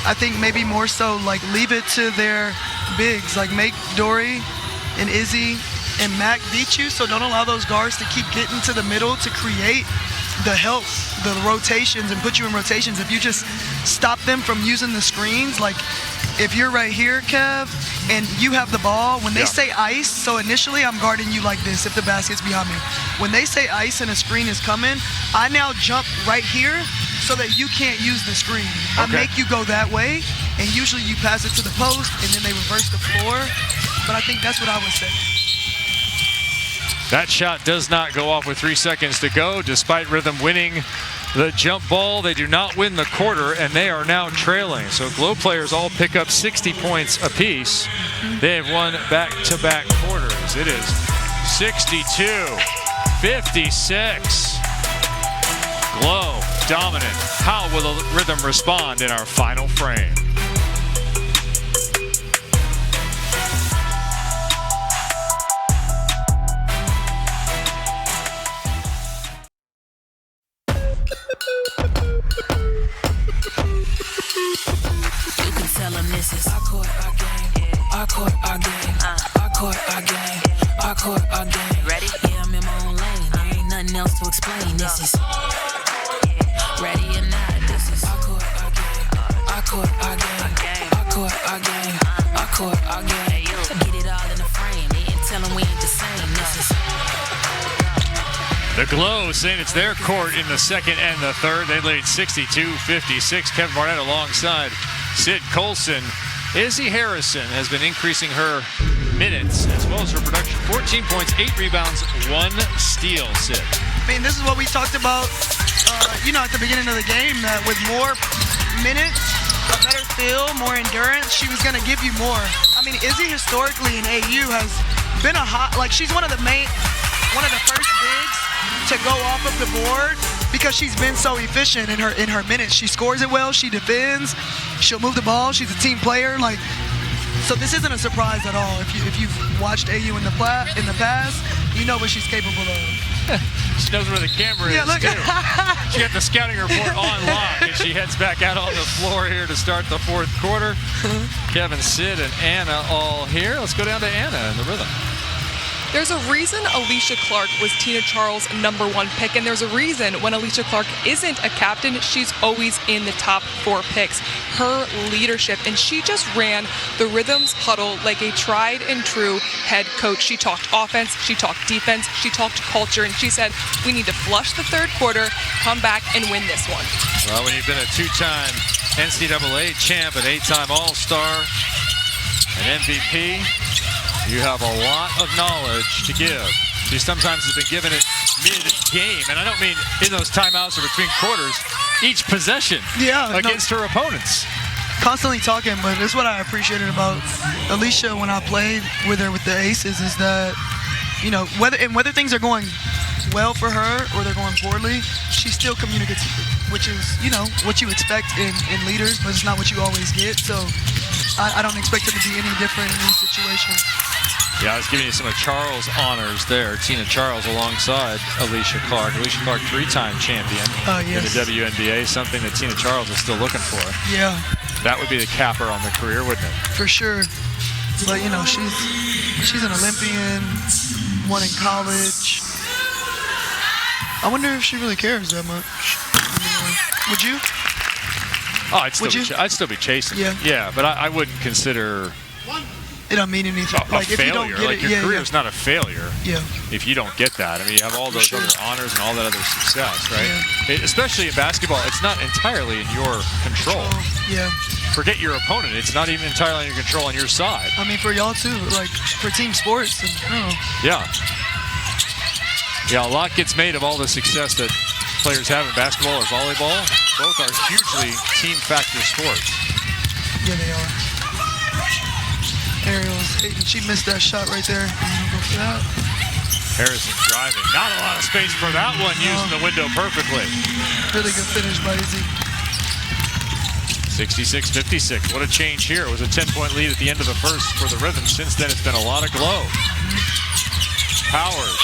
I think maybe more so like leave it to their bigs, like make Dory and Izzy and Mac beat you, so don't allow those guards to keep getting to the middle to create the help, the rotations, and put you in rotations. If you just stop them from using the screens, like if you're right here, Kev, and you have the ball, when they say ice, so initially I'm guarding you like this if the basket's behind me. When they say ice and a screen is coming, I now jump right here so that you can't use the screen. I make you go that way, and usually you pass it to the post, and then they reverse the floor. But I think that's what I would say. That shot does not go off with 3 seconds to go. Despite Rhythm winning the jump ball, they do not win the quarter, and they are now trailing. So Glow players all pick up 60 points apiece. They have won back-to-back quarters. It is 62-56. Glow dominant. How will the Rhythm respond in our final frame? You can tell them this is our court, our game. Our court, our game. Our court, our game. Our court, our game. Ready? Yeah, I'm in my own lane. There ain't nothing else to explain. This is ready or not. This is our court, our game. Our court, our game. Our court, our game. Our court, our game. Get it all in the frame. They ain't tell them we ain't the same. This is the Glow saying it's their court in the second and the third. They lead 62-56. Kevin Barnett alongside Sid Colson. Izzy Harrison has been increasing her minutes as well as her production. 14 points, 8 rebounds, 1 steal, Sid. I mean, this is what we talked about, at the beginning of the game, that with more minutes, a better feel, more endurance, she was going to give you more. I mean, Izzy historically in AU has been she's one of the first bigs to go off of the board because she's been so efficient in her minutes. She scores it well, she defends, she'll move the ball, she's a team player. So this isn't a surprise at all. If you've watched AU in the past, you know what she's capable of. She knows where the camera is, too. She got the scouting report on lock, and she heads back out on the floor here to start the fourth quarter. Kevin, Sid, and Anna all here. Let's go down to Anna in the Rhythm. There's a reason Alicia Clark was Tina Charles' #1 pick, and there's a reason when Alicia Clark isn't a captain, she's always in the top 4 picks. Her leadership, and she just ran the Rhythm's huddle like a tried and true head coach. She talked offense, she talked defense, she talked culture, and she said, we need to flush the third quarter, come back and win this one. Well, when you've been a 2-time NCAA champ, an 8-time All-Star, an MVP, you have a lot of knowledge to give. She sometimes has been given it mid-game, and I don't mean in those timeouts or between quarters, each possession against her opponents. Constantly talking, but that's what I appreciated about Alicia when I played with her with the Aces is that, whether things are going well for her or they're going poorly, she still communicates, which is, what you expect in leaders, but it's not what you always get. So I don't expect it to be any different in these situations. Yeah, I was giving you some of Charles' honors there. Tina Charles alongside Alicia Clark. Alicia Clark, 3-time champion in the WNBA, something that Tina Charles is still looking for. Yeah. That would be the capper on the career, wouldn't it? For sure. But, she's an Olympian, won in college. I wonder if she really cares that much. Would you? Oh, I'd still be chasing. Yeah, but I wouldn't consider it don't mean anything. A failure. If you don't get your career's not a failure. Yeah. If you don't get that, I mean, you have all those other honors and all that other success, right? Yeah. Especially in basketball, it's not entirely in your control. Yeah. forget your opponent. It's not even entirely in your control on your side. I mean, for y'all too, like for team sports. And, Yeah. Yeah, a lot gets made of all the success that players have in basketball or volleyball. Both are hugely team factor sports. Yeah, they are. Ariel's hating. She missed that shot right there. Go for that. Harrison driving. Not a lot of space for that one, using the window perfectly. Really good finish by Izzy. 66-56. What a change here. It was a 10-point lead at the end of the first for the Rhythm. Since then, it's been a lot of glow. Powers.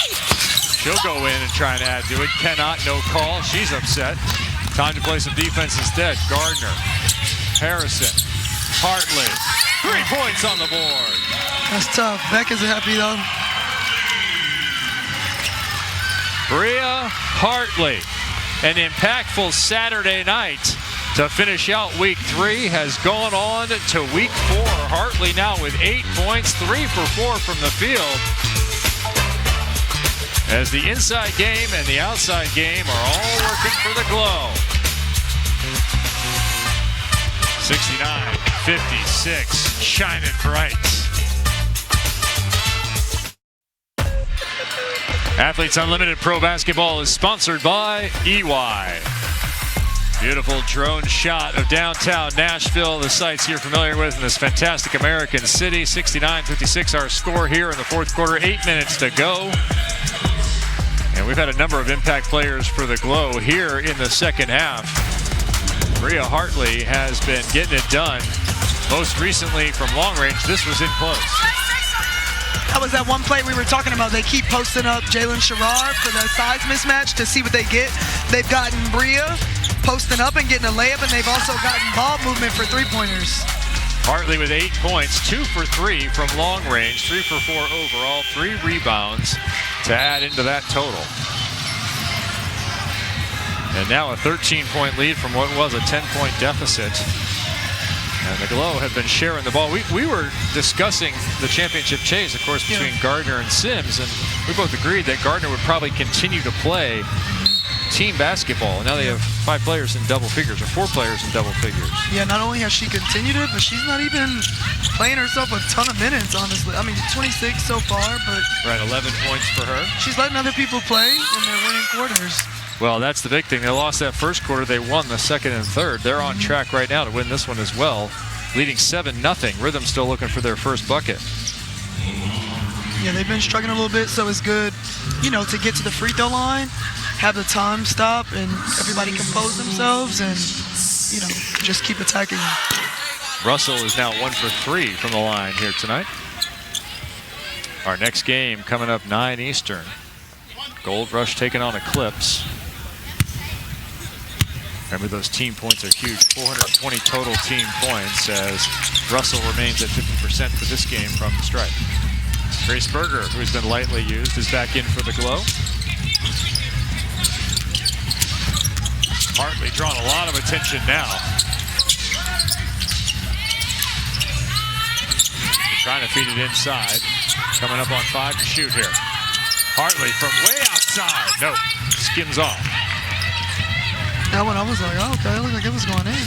She'll go in and try and add to it. Cannot, no call. She's upset. Time to play some defense instead. Gardner. Harrison. Hartley. 3 points on the board. That's tough. Beck isn't happy though. Bria Hartley. An impactful Saturday night to finish out week 3 has gone on to week 4. Hartley now with 8 points, 3 for 4 from the field. As the inside game and the outside game are all working for the Glow. 69-56, shining bright. Athletes Unlimited Pro Basketball is sponsored by EY. Beautiful drone shot of downtown Nashville, the sights you're familiar with in this fantastic American city. 69-56 our score here in the fourth quarter, 8 minutes to go. And we've had a number of impact players for the Glow here in the second half. Bria Hartley has been getting it done. Most recently from long range, this was in close. That was that one play we were talking about. They keep posting up Jalen Sherrard for the size mismatch to see what they get. They've gotten Bria posting up and getting a layup, and they've also gotten ball movement for three-pointers. Hartley with 8 points, 2 for 3 from long range, 3 for 4 overall, 3 rebounds to add into that total. And now a 13-point lead from what was a 10-point deficit. And the Glow have been sharing the ball. We were discussing the championship chase, of course, between Gardner and Sims, and we both agreed that Gardner would probably continue to play team basketball. And now they have 5 players in double figures, or 4 players in double figures. Yeah, not only has she continued it, but she's not even playing herself a ton of minutes, honestly. I mean, 26 so far, but... Right, 11 points for her. She's letting other people play, and they're winning quarters. Well, that's the big thing. They lost that first quarter. They won the second and third. They're on track right now to win this one as well, leading 7-0. Rhythm still looking for their first bucket. Yeah, they've been struggling a little bit, so it's good, you know, to get to the free throw line, have the time stop, and everybody compose themselves, and, you know, just keep attacking. Russell is now 1 for 3 from the line here tonight. Our next game coming up 9 Eastern. Gold Rush taking on Eclipse. Remember, those team points are huge. 420 total team points as Russell remains at 50% for this game from the stripe. Grace Berger, who's been lightly used, is back in for the Glow. Hartley drawing a lot of attention now. They're trying to feed it inside. Coming up on 5 to shoot here. Hartley from way outside. Nope, skims off. That one I was like, oh, okay, it looked like it was going in.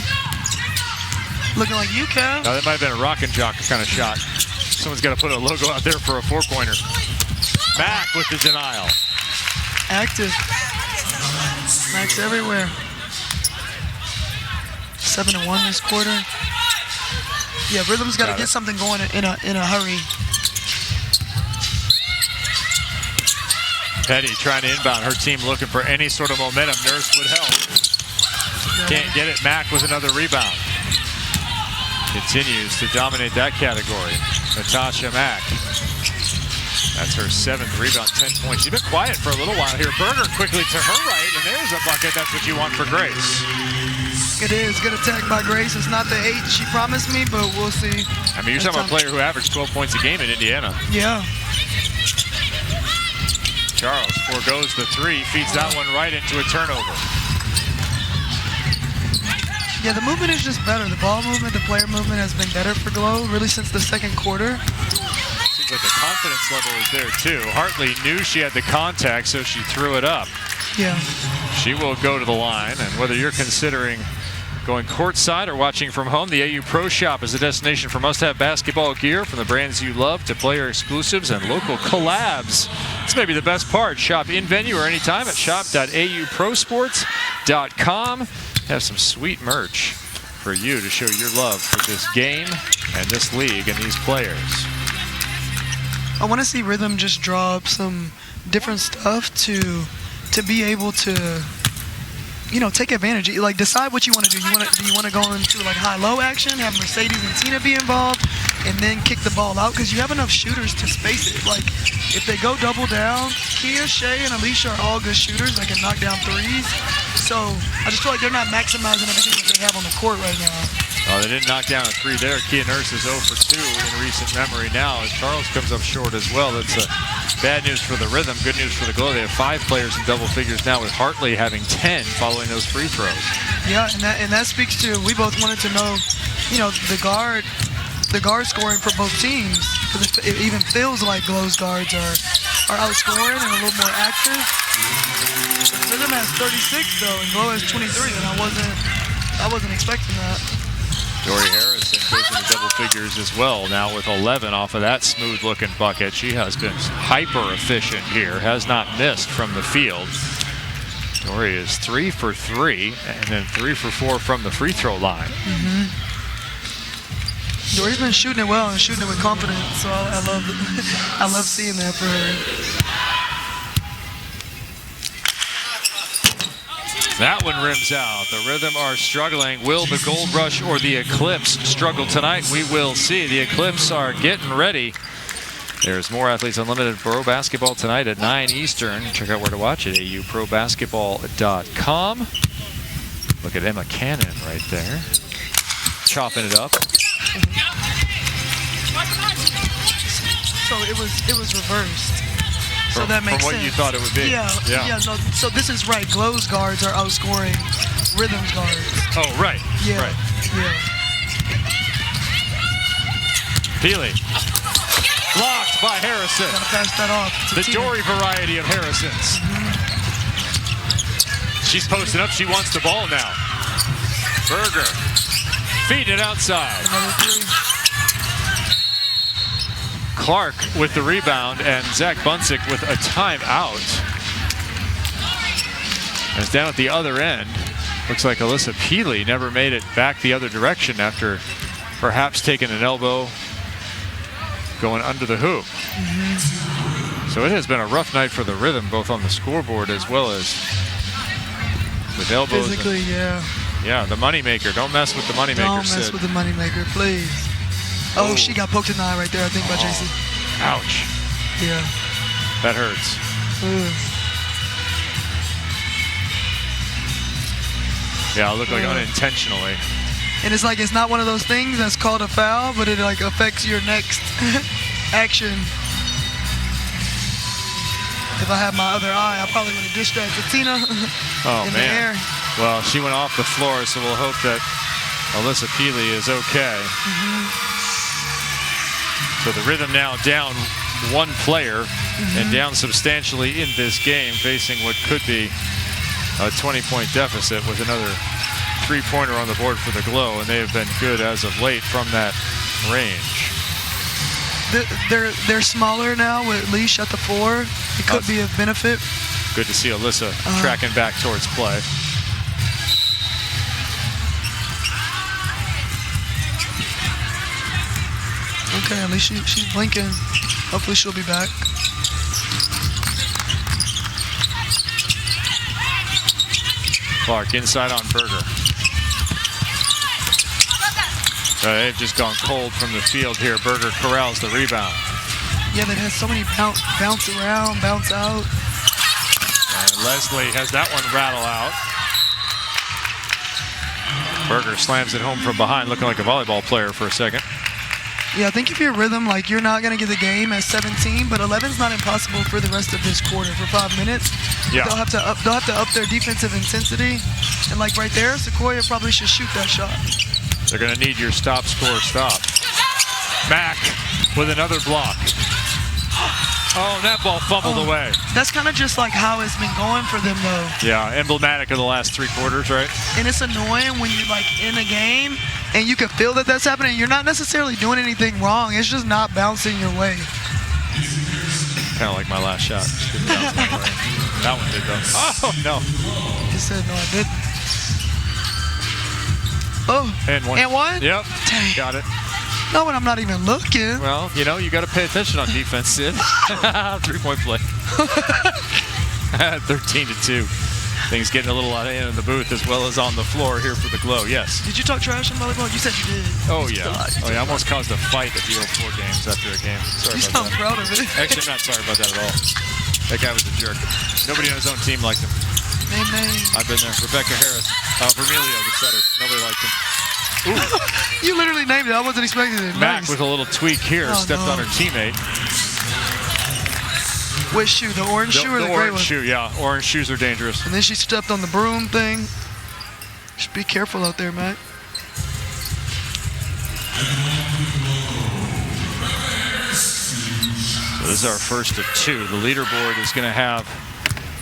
Looking like you, Kev. Now that might have been a rock and jock kind of shot. Someone's got to put a logo out there for a 4-pointer. Mack with the denial. Active. Max everywhere. 7-1 this quarter. Yeah, Rhythm's got to get something going in a hurry. Petty trying to inbound. Her team looking for any sort of momentum. Nurse would help. Can't get it. Mack with another rebound. Continues to dominate that category. Natasha Mack. That's her 7th rebound, 10 points. She's been quiet for a little while here. Berger quickly to her right, and there's a bucket. That's what you want for Grace. It is. Good attack by Grace. It's not the 8 she promised me, but we'll see. I mean, you're talking about a player who averaged 12 points a game in Indiana. Yeah. Charles foregoes the 3, feeds that one right into a turnover. Yeah, the movement is just better. The ball movement, the player movement has been better for Glow, really since the second quarter. Seems like the confidence level is there too. Hartley knew she had the contact, so she threw it up. Yeah. She will go to the line, and whether you're considering going courtside or watching from home, the AU Pro Shop is a destination for must-have basketball gear from the brands you love to player exclusives and local collabs. This may be the best part. Shop in-venue or anytime at shop.auprosports.com. Have some sweet merch for you to show your love for this game and this league and these players. I want to see Rhythm just draw up some different stuff to be able to, you know, take advantage. Like, decide what you want to do. Do you want to go into like high-low action, have Mercedes and Tina be involved, and then kick the ball out? Because you have enough shooters to space it. Like, if they go double down, Kia, Shay, and Alicia are all good shooters that can knock down threes. So I just feel like they're not maximizing everything that they have on the court right now. Oh, they didn't knock down a three there. Kia Nurse is 0 for 2 in recent memory now as Charles comes up short as well. That's bad news for the Rhythm, good news for the Glow. They have 5 players in double figures now, with Hartley having 10 following those free throws. Yeah, and that speaks to, we both wanted to know, you know, the guard scoring for both teams, because it even feels like Glow's guards are outscoring and a little more active. Rhythm has 36 though, and Glow has 23, and I wasn't expecting that. Dory Harrison goes into double figures as well, now with 11 off of that smooth-looking bucket. She has been hyper-efficient here, has not missed from the field. Dory is 3 for 3, and then 3 for 4 from the free throw line. Dory's been shooting it well and shooting it with confidence, so I love seeing that for her. That one rims out. The Rhythm are struggling. Will the Gold Rush or the Eclipse struggle tonight? We will see. The Eclipse are getting ready. There's more Athletes Unlimited Pro Basketball tonight at 9 Eastern. Check out where to watch it, auprobasketball.com. Look at Emma Cannon right there, chopping it up. So it was reversed. So that makes from what sense. you thought it would be. Yeah. No, so this is right. Glow's guards are outscoring Rhythm's guards. Oh, right. Yeah. Right. Yeah. Peely. Blocked by Harrison. Gotta pass that off. The Dory variety of Harrisons. She's posting up. She wants the ball now. Berger. Feeding it outside. Another 3. Clark with the rebound, and Zach Bunsick with a timeout. And it's down at the other end. Looks like Alyssa Peely never made it back the other direction after perhaps taking an elbow going under the hoop. So it has been a rough night for the Rhythm, both on the scoreboard as well as with elbows. Physically, yeah. Yeah, the moneymaker. Don't mess with the moneymaker. Don't mess with the moneymaker, please. Oh, she got poked in the eye right there, I think, by JC. Ouch. Yeah. That hurts. Yeah, it looked like unintentionally. And it's like, it's not one of those things that's called a foul, but it like affects your next action. If I had my other eye, I probably would have dished that to Tina in the air. Well, she went off the floor, so we'll hope that Alyssa Peely is okay. So the Rhythm now down 1 player and down substantially in this game, facing what could be a 20-point deficit with another 3-pointer on the board for the Glow, and they have been good as of late from that range. They're smaller now with Leash at the 4. It could be of benefit. Good to see Alyssa tracking back towards play. Okay, at least she's blinking. Hopefully she'll be back. Clark inside on Berger. They've just gone cold from the field here. Berger corrals the rebound. Yeah, that has so many bounce around, bounce out. And Leslie has that one rattle out. Berger slams it home from behind, looking like a volleyball player for a second. Yeah, I think if you're Rhythm, like, you're not going to get the game at 17, but 11's not impossible for the rest of this quarter. For 5 minutes, yeah. They'll have to up their defensive intensity. And like right there, Sequoia probably should shoot that shot. They're going to need your stop, score, stop. Mack with another block. Oh, that ball fumbled away. That's kind of just like how it's been going for them, though. Yeah, emblematic of the last 3 quarters, right? And it's annoying when you're like in a game and you can feel that that's happening. You're not necessarily doing anything wrong. It's just not bouncing your way. Kind of like my last shot. Just didn't bounce my way. That one did, though. Oh, no. He said, no, I didn't. Oh, and one. And one? Yep. Dang. Got it. No, when I'm not even looking. Well, you know, you got to pay attention on defense, Sid. 3-point play. 13-2. Things getting a little out of hand in the booth as well as on the floor here for the Glow. Yes. Did you talk trash in volleyball? You said you did. Oh, yeah. Oh, yeah. I almost caused a fight at the 04 games after a game. Sorry You about sound that. proud of it. Actually, I'm not sorry about that at all. That guy was a jerk. Nobody on his own team liked him. Man. I've been there. Rebecca Harris. Vermilio, the setter. Nobody liked him. Ooh. You literally named it. I wasn't expecting it. Mac Nice. with a little tweak here. Stepped on her teammate. Which shoe? The orange shoe or the gray orange one? shoe, yeah. Orange shoes are dangerous. And then she stepped on the broom thing. Just be careful out there, Mac. So this is our first of 2. The leaderboard is going to have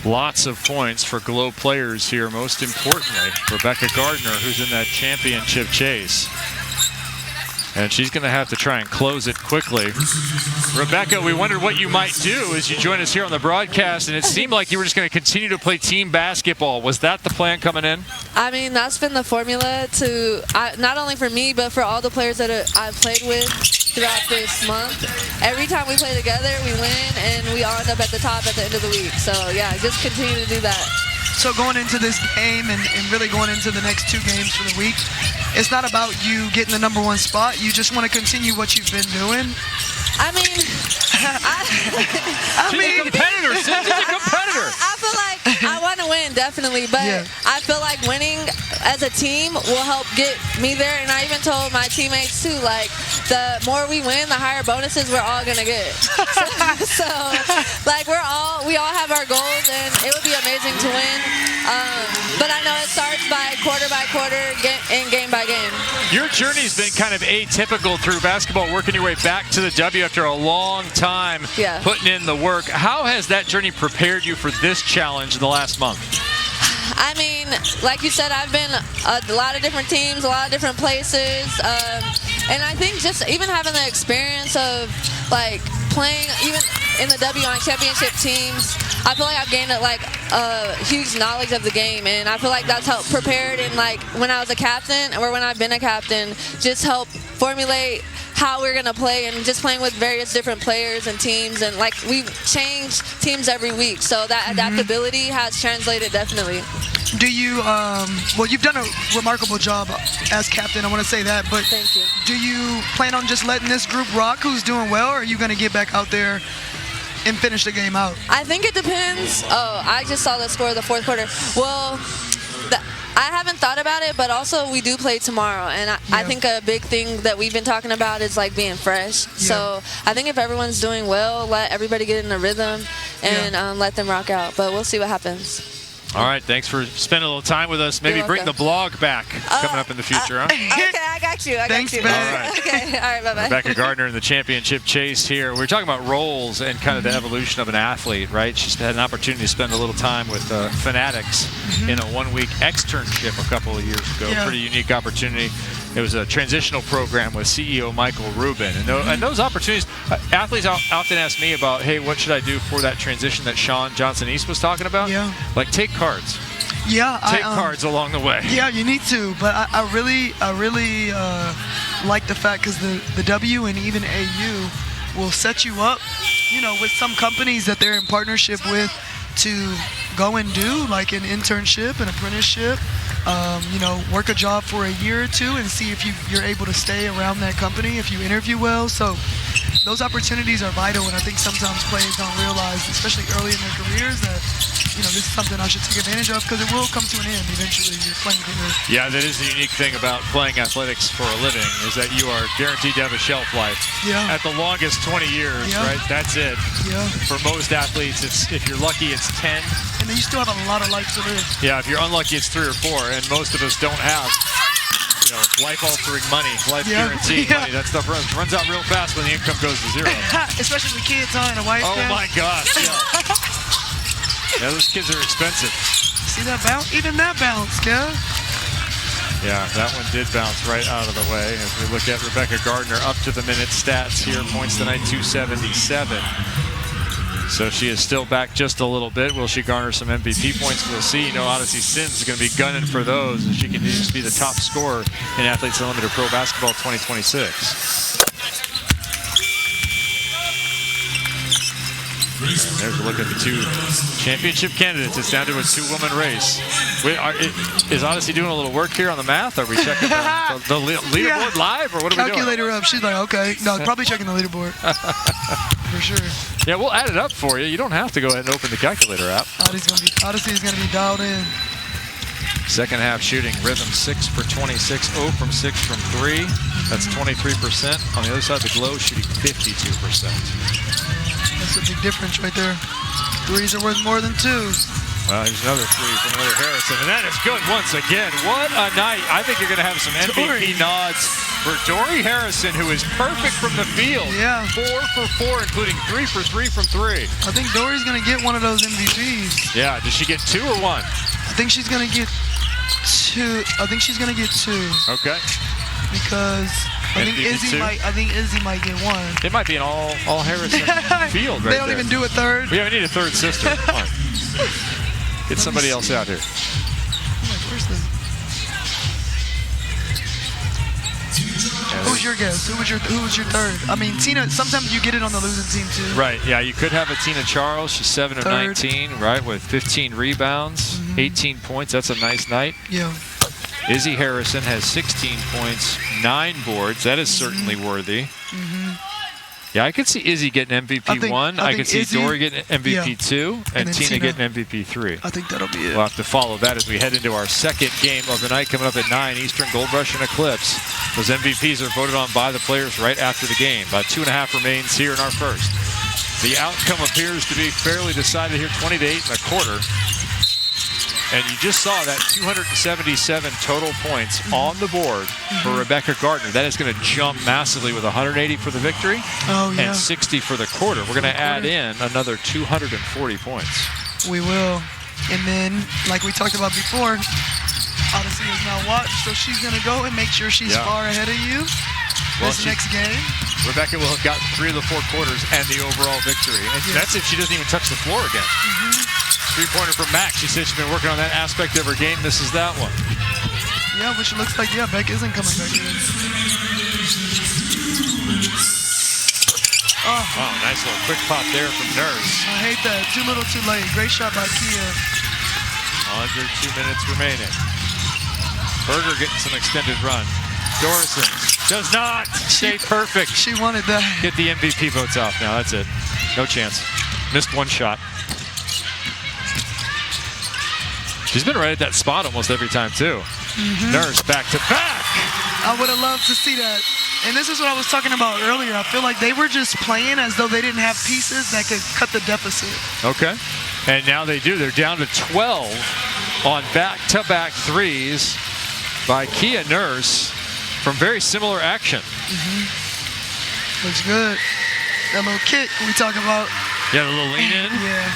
lots of points for Glow players here. Most importantly, Rebecca Gardner, who's in that championship chase. And she's going to have to try and close it quickly. Rebecca, we wondered what you might do as you joined us here on the broadcast, and it seemed like you were just going to continue to play team basketball. Was that the plan coming in? I mean, that's been the formula to not only for me, but for all the players that I've played with throughout this month. Every time we play together, we win, and we all end up at the top at the end of the week. So, yeah, just continue to do that. So going into this game and really going into the next 2 games for the week, it's not about you getting the #1 spot. You just want to continue what you've been doing. I mean, She's a competitor. She's a competitor. I feel like I want to win, definitely, but I feel like winning as a team will help get me there. And I even told my teammates too, like, the more we win, the higher bonuses we're all gonna get. So like, we all have our goals, and it would be amazing to win. But I know it starts by quarter, and game by game. Your journey's been kind of atypical through basketball, working your way back to the W after a long time putting in the work. How has that journey prepared you for this challenge in the last month? I mean, like you said, I've been a lot of different teams, a lot of different places, and I think just even having the experience of like playing even in the W on championship teams, I feel like I've gained like a huge knowledge of the game, and I feel like that's helped prepared. And like when I was a captain or when I've been a captain, just help formulate how we're gonna play, and just playing with various different players and teams, and like we change teams every week, so that adaptability has translated definitely. Do you, well, you've done a remarkable job as captain, I want to say that, but thank you. Do you plan on just letting this group rock who's doing well, or are you going to get back out there and finish the game out? I think it depends. Oh, I just saw the score of the 4th quarter. Well, I haven't thought about it, but also we do play tomorrow, and I think a big thing that we've been talking about is like being fresh. So I think if everyone's doing well, let everybody get in the rhythm and let them rock out. But we'll see what happens. All right, thanks for spending a little time with us. Maybe bring the blog back coming up in the future, huh? Okay, I got you. Thanks, you. man. All right. Okay, all right, bye-bye. Rebecca Gardner in the championship chase here. We're talking about roles and kind of the evolution of an athlete, right? She's had an opportunity to spend a little time with Fanatics in a 1-week externship a couple of years ago. Pretty unique opportunity. It was a transitional program with CEO Michael Rubin. And those opportunities, athletes often ask me about, hey, what should I do for that transition that Sean Johnson-East was talking about? Yeah. Like, take cards. Yeah. Take cards along the way. Yeah, you need to. But I really like the fact, because the W and even AU will set you up, you know, with some companies that they're in partnership with to go and do like an internship, an apprenticeship, you know, work a job for a year or 2 and see if you're able to stay around that company if you interview well. So those opportunities are vital, and I think sometimes players don't realize, especially early in their careers, that, you know, this is something I should take advantage of, because it will come to an end eventually, your playing career. Yeah, that is the unique thing about playing athletics for a living, is that you are guaranteed to have a shelf life. Yeah. At the longest, 20 years, right? That's it. Yeah. For most athletes, if you're lucky, it's 10. And then you still have a lot of life to live. Yeah, if you're unlucky, it's 3 or 4, and most of us don't have life-altering money, life-guaranteeing money. That stuff runs out real fast when the income goes to zero. Especially with kids, huh? And a wife. Oh my gosh! Yeah, those kids are expensive. See that bounce? Even that bounce, Kev. Yeah, that one did bounce right out of the way. As we look at Rebecca Gardner up to the minute stats here, points tonight 277. So she is still back just a little bit. Will she garner some MVP points? We'll see. You know, Odyssey Sims is going to be gunning for those, and she continues to be the top scorer in Athletes Unlimited Pro Basketball 2026. And there's a look at the two championship candidates. It's down to a two-woman race. Is Odyssey doing a little work here on the math? Are we checking the leaderboard live, or what are we doing? Calculator up. She's like, okay. No, probably checking the leaderboard. For sure. Yeah, we'll add it up for you. You don't have to go ahead and open the calculator app. Odyssey is going to be dialed in. Second half shooting, Rhythm 6 for 26, 0 from 6 from 3. That's 23%. On the other side, the Glow shooting 52%. That's a big difference right there. Threes are worth more than twos. Well, here's another three from Miller Harrison, and that is good once again. What a night. I think you're going to have some MVP nods for Dory Harrison, who is perfect from the field. Yeah. 4 for 4, including 3 for 3 from 3. I think Dory's going to get one of those MVPs. Yeah, does she get 2 or 1? I think she's going to get 2. I think she's going to get 2. Okay. Because I think Izzy might get 1. It might be an all Harrison field right They don't there. even do a third. We need a third sister. Come on. Get somebody else out here. Who's your guess? Who was your third? I mean, Tina. Sometimes you get it on the losing team too. Right. Yeah. You could have a Tina Charles. She's 7 of 19. Right, with 15 rebounds, 18 points. That's a nice night. Yeah. Izzy Harrison has 16 points, 9 boards. That is certainly worthy. Yeah, I could see Izzy getting MVP 1. I could see Izzy, Dory getting MVP 2, and Tina getting MVP 3. I think that'll be it. We'll have to follow that as we head into our second game of the night coming up at 9. Eastern Gold Rush and Eclipse. Those MVPs are voted on by the players right after the game. About 2.5 remains here in our first. The outcome appears to be fairly decided here, 20-8 1/4. And you just saw that 277 total points on the board for Rebecca Gardner. That is going to jump massively with 180 for the victory and 60 for the quarter. We're going to add in another 240 points. We will. And then, like we talked about before, Odyssey is now watched, so she's going to go and make sure she's far ahead of you this next game. Rebecca will have gotten 3 of the 4 quarters and the overall victory. And that's if she doesn't even touch the floor again. Three-pointer from Max. She said she's been working on that aspect of her game. This is that one. Yeah, which looks like, Beck isn't coming back in. Oh, nice little quick pop there from Nurse. I hate that. Too little, too late. Great shot by Kia. Under 2 minutes remaining. Berger getting some extended run. Dorison does not stay perfect. She wanted that. Get the MVP votes off now. That's it. No chance. Missed one shot. She's been right at that spot almost every time, too. Nurse back to back. I would have loved to see that. And this is what I was talking about earlier. I feel like they were just playing as though they didn't have pieces that could cut the deficit. Okay. And now they do. They're down to 12 on back-to-back threes by Kia Nurse from very similar action. Looks good. That little kick we talk about. Yeah, the little lean in. Yeah.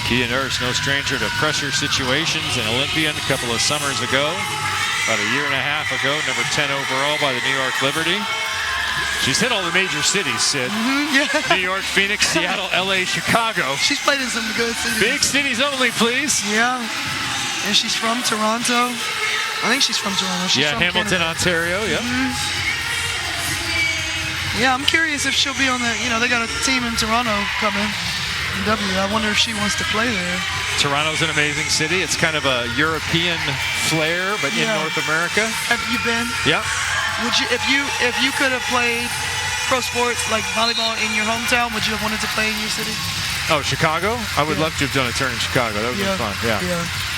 Kia Nurse, no stranger to pressure situations, an Olympian a couple of summers ago. About a year and a half ago, number 10 overall by the New York Liberty. She's hit all the major cities, Sid. New York, Phoenix, Seattle, LA, Chicago. She's played in some good cities. Big cities only, please. Yeah. And she's from Toronto. I think she's from Toronto. She's from Hamilton, Canada. Ontario, Yeah, I'm curious if she'll be on the, they got a team in Toronto coming. I wonder if she wants to play there. Toronto's an amazing city. It's kind of a European flair, but in North America. Have you been? Yeah. Would you, if you could have played pro sports like volleyball in your hometown, would you have wanted to play in your city? Oh, Chicago? I would love to have done a turn in Chicago. That would have been fun. Yeah.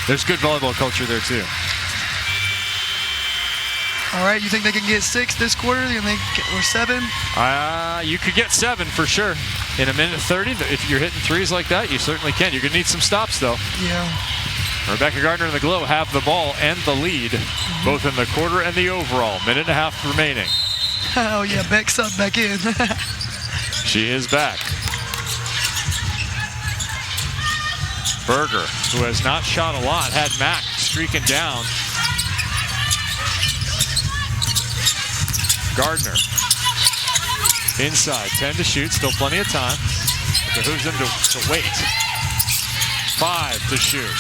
There's good volleyball culture there too. All right, you think they can get 6 this quarter? Or 7? You could get 7 for sure. In a minute 30, if you're hitting threes like that, you certainly can. You're going to need some stops, though. Yeah. Rebecca Gardner and the Glow have the ball and the lead, both in the quarter and the overall. Minute and a half remaining. Oh, yeah, Beck subbed back in. She is back. Berger, who has not shot a lot, had Mack streaking down. Gardner. Inside, 10 to shoot, still plenty of time. Behooves them to wait. 5 to shoot.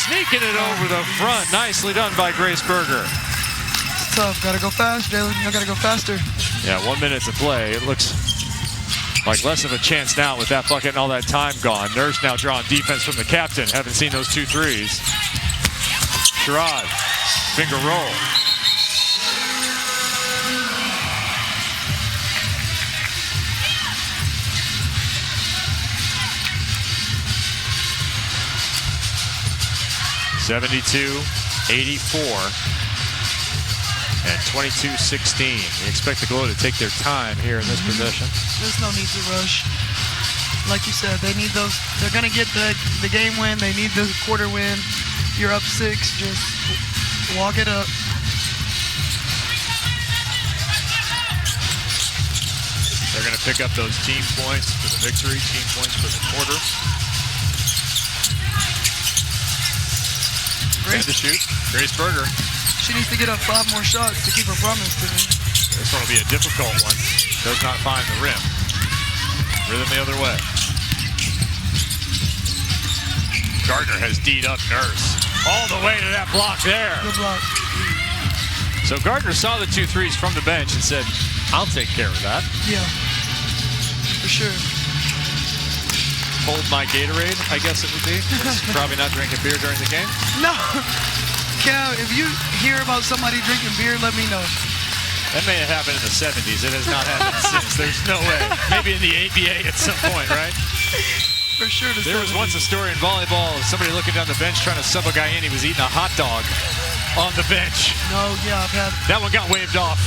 Sneaking it over the front. Nicely done by Grace Berger. It's tough. Got to go fast, Jalen. You got to go faster. Yeah, 1 minute to play. It looks like less of a chance now with that bucket and all that time gone. Nurse now drawing defense from the captain. Haven't seen those 2 threes. Sherrod, finger roll. (72-84) and 22-16. We expect the Glow to take their time here in this possession. There's no need to rush. Like you said, they need those. They're going to get the game win. They need the quarter win. You're up 6. Just walk it up. They're going to pick up those team points for the victory, team points for the quarter. Grace to shoot. Grace Berger. She needs to get up 5 more shots to keep her promise to me. This one will be a difficult one. Does not find the rim. Rhythm the other way. Gardner has D'd up Nurse. All the way to that block there. Good block. So Gardner saw the 2 threes from the bench and said, I'll take care of that. Yeah, for sure. Hold my Gatorade, I guess it would be. Probably not drinking beer during the game. No. Cal, if you hear about somebody drinking beer, let me know. That may have happened in the 70s. It has not happened since. There's no way. Maybe in the ABA at some point, right? For sure. There was once a story in volleyball of somebody looking down the bench trying to sub a guy in. He was eating a hot dog on the bench. No, yeah, I've had. That one got waved off.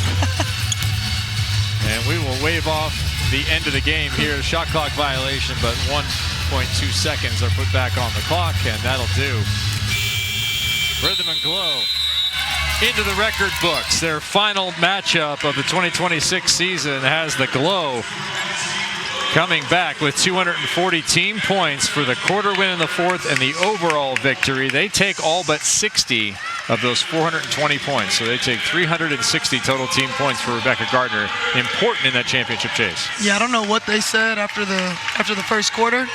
And we will wave off the end of the game here. Shot clock violation, but 1.2 seconds are put back on the clock, and that'll do. Rhythm and Glow into the record books. Their final matchup of the 2026 season has the Glow coming back with 240 team points for the quarter win in the 4th and the overall victory. They take all but 60 of those 420 points. So they take 360 total team points for Rebecca Gardner. Important in that championship chase. Yeah, I don't know what they said after the first quarter,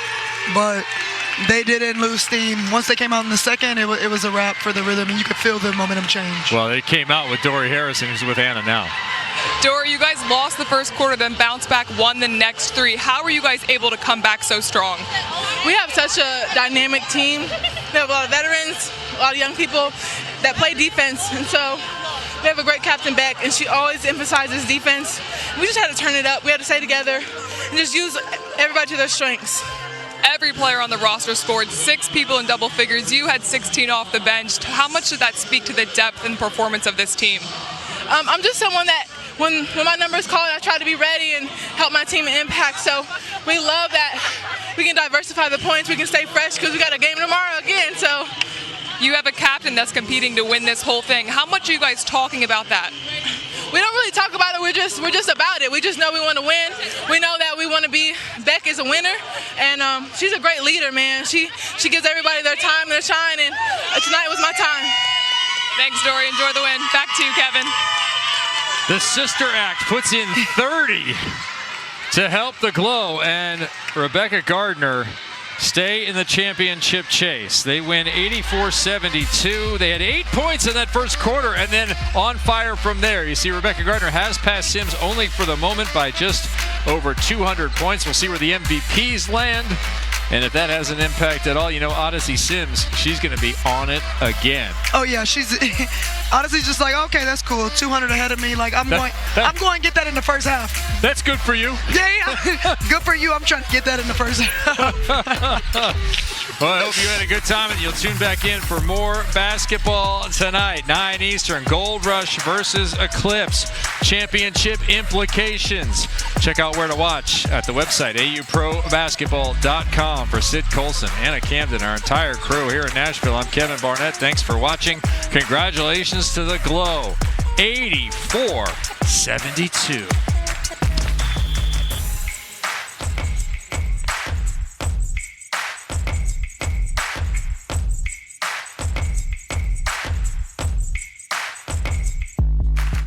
but they didn't lose steam. Once they came out in the second, it was a wrap for the Rhythm, and you could feel the momentum change. Well, they came out with Dory Harrison, who's with Anna now. Dory, you guys lost the first quarter, then bounced back, won the next 3. How were you guys able to come back so strong? We have such a dynamic team. We have a lot of veterans, a lot of young people that play defense, and so we have a great captain, Beck, and she always emphasizes defense. We just had to turn it up. We had to stay together and just use everybody to their strengths. Every player on the roster scored, 6 people in double figures. You had 16 off the bench. How much did that speak to the depth and performance of this team? I'm just someone that when my number is called, I try to be ready and help my team impact. So we love that we can diversify the points. We can stay fresh because we got a game tomorrow again. So you have a captain that's competing to win this whole thing. How much are you guys talking about that? We don't really talk about it. We're just about it. We just know we want to win. We know that we want to be. Beck is a winner, and she's a great leader, man. She gives everybody their time and their shine, and tonight was my time. Thanks, Dory. Enjoy the win. Back to you, Kevin. The Sister Act puts in 30 to help the Glow, and Rebecca Gardner stay in the championship chase. They win 84-72. They had 8 points in that first quarter and then on fire from there. You see Rebecca Gardner has passed Sims only for the moment by just over 200 points. We'll see where the MVPs land And if that has an impact at all, Odyssey Sims, she's going to be on it again. Oh yeah, she's Odyssey's just like, okay, that's cool. 200 ahead of me. Like I'm going to get that in the first half. That's good for you. Yeah. Good for you. I'm trying to get that in the first half. Well, I hope you had a good time, and you'll tune back in for more basketball tonight, 9 Eastern. Gold Rush versus Eclipse. Championship implications. Check out where to watch at the website, auprobasketball.com. For Sid Colson, Anna Camden, our entire crew here in Nashville, I'm Kevin Barnett. Thanks for watching. Congratulations to the Glow. 84-72.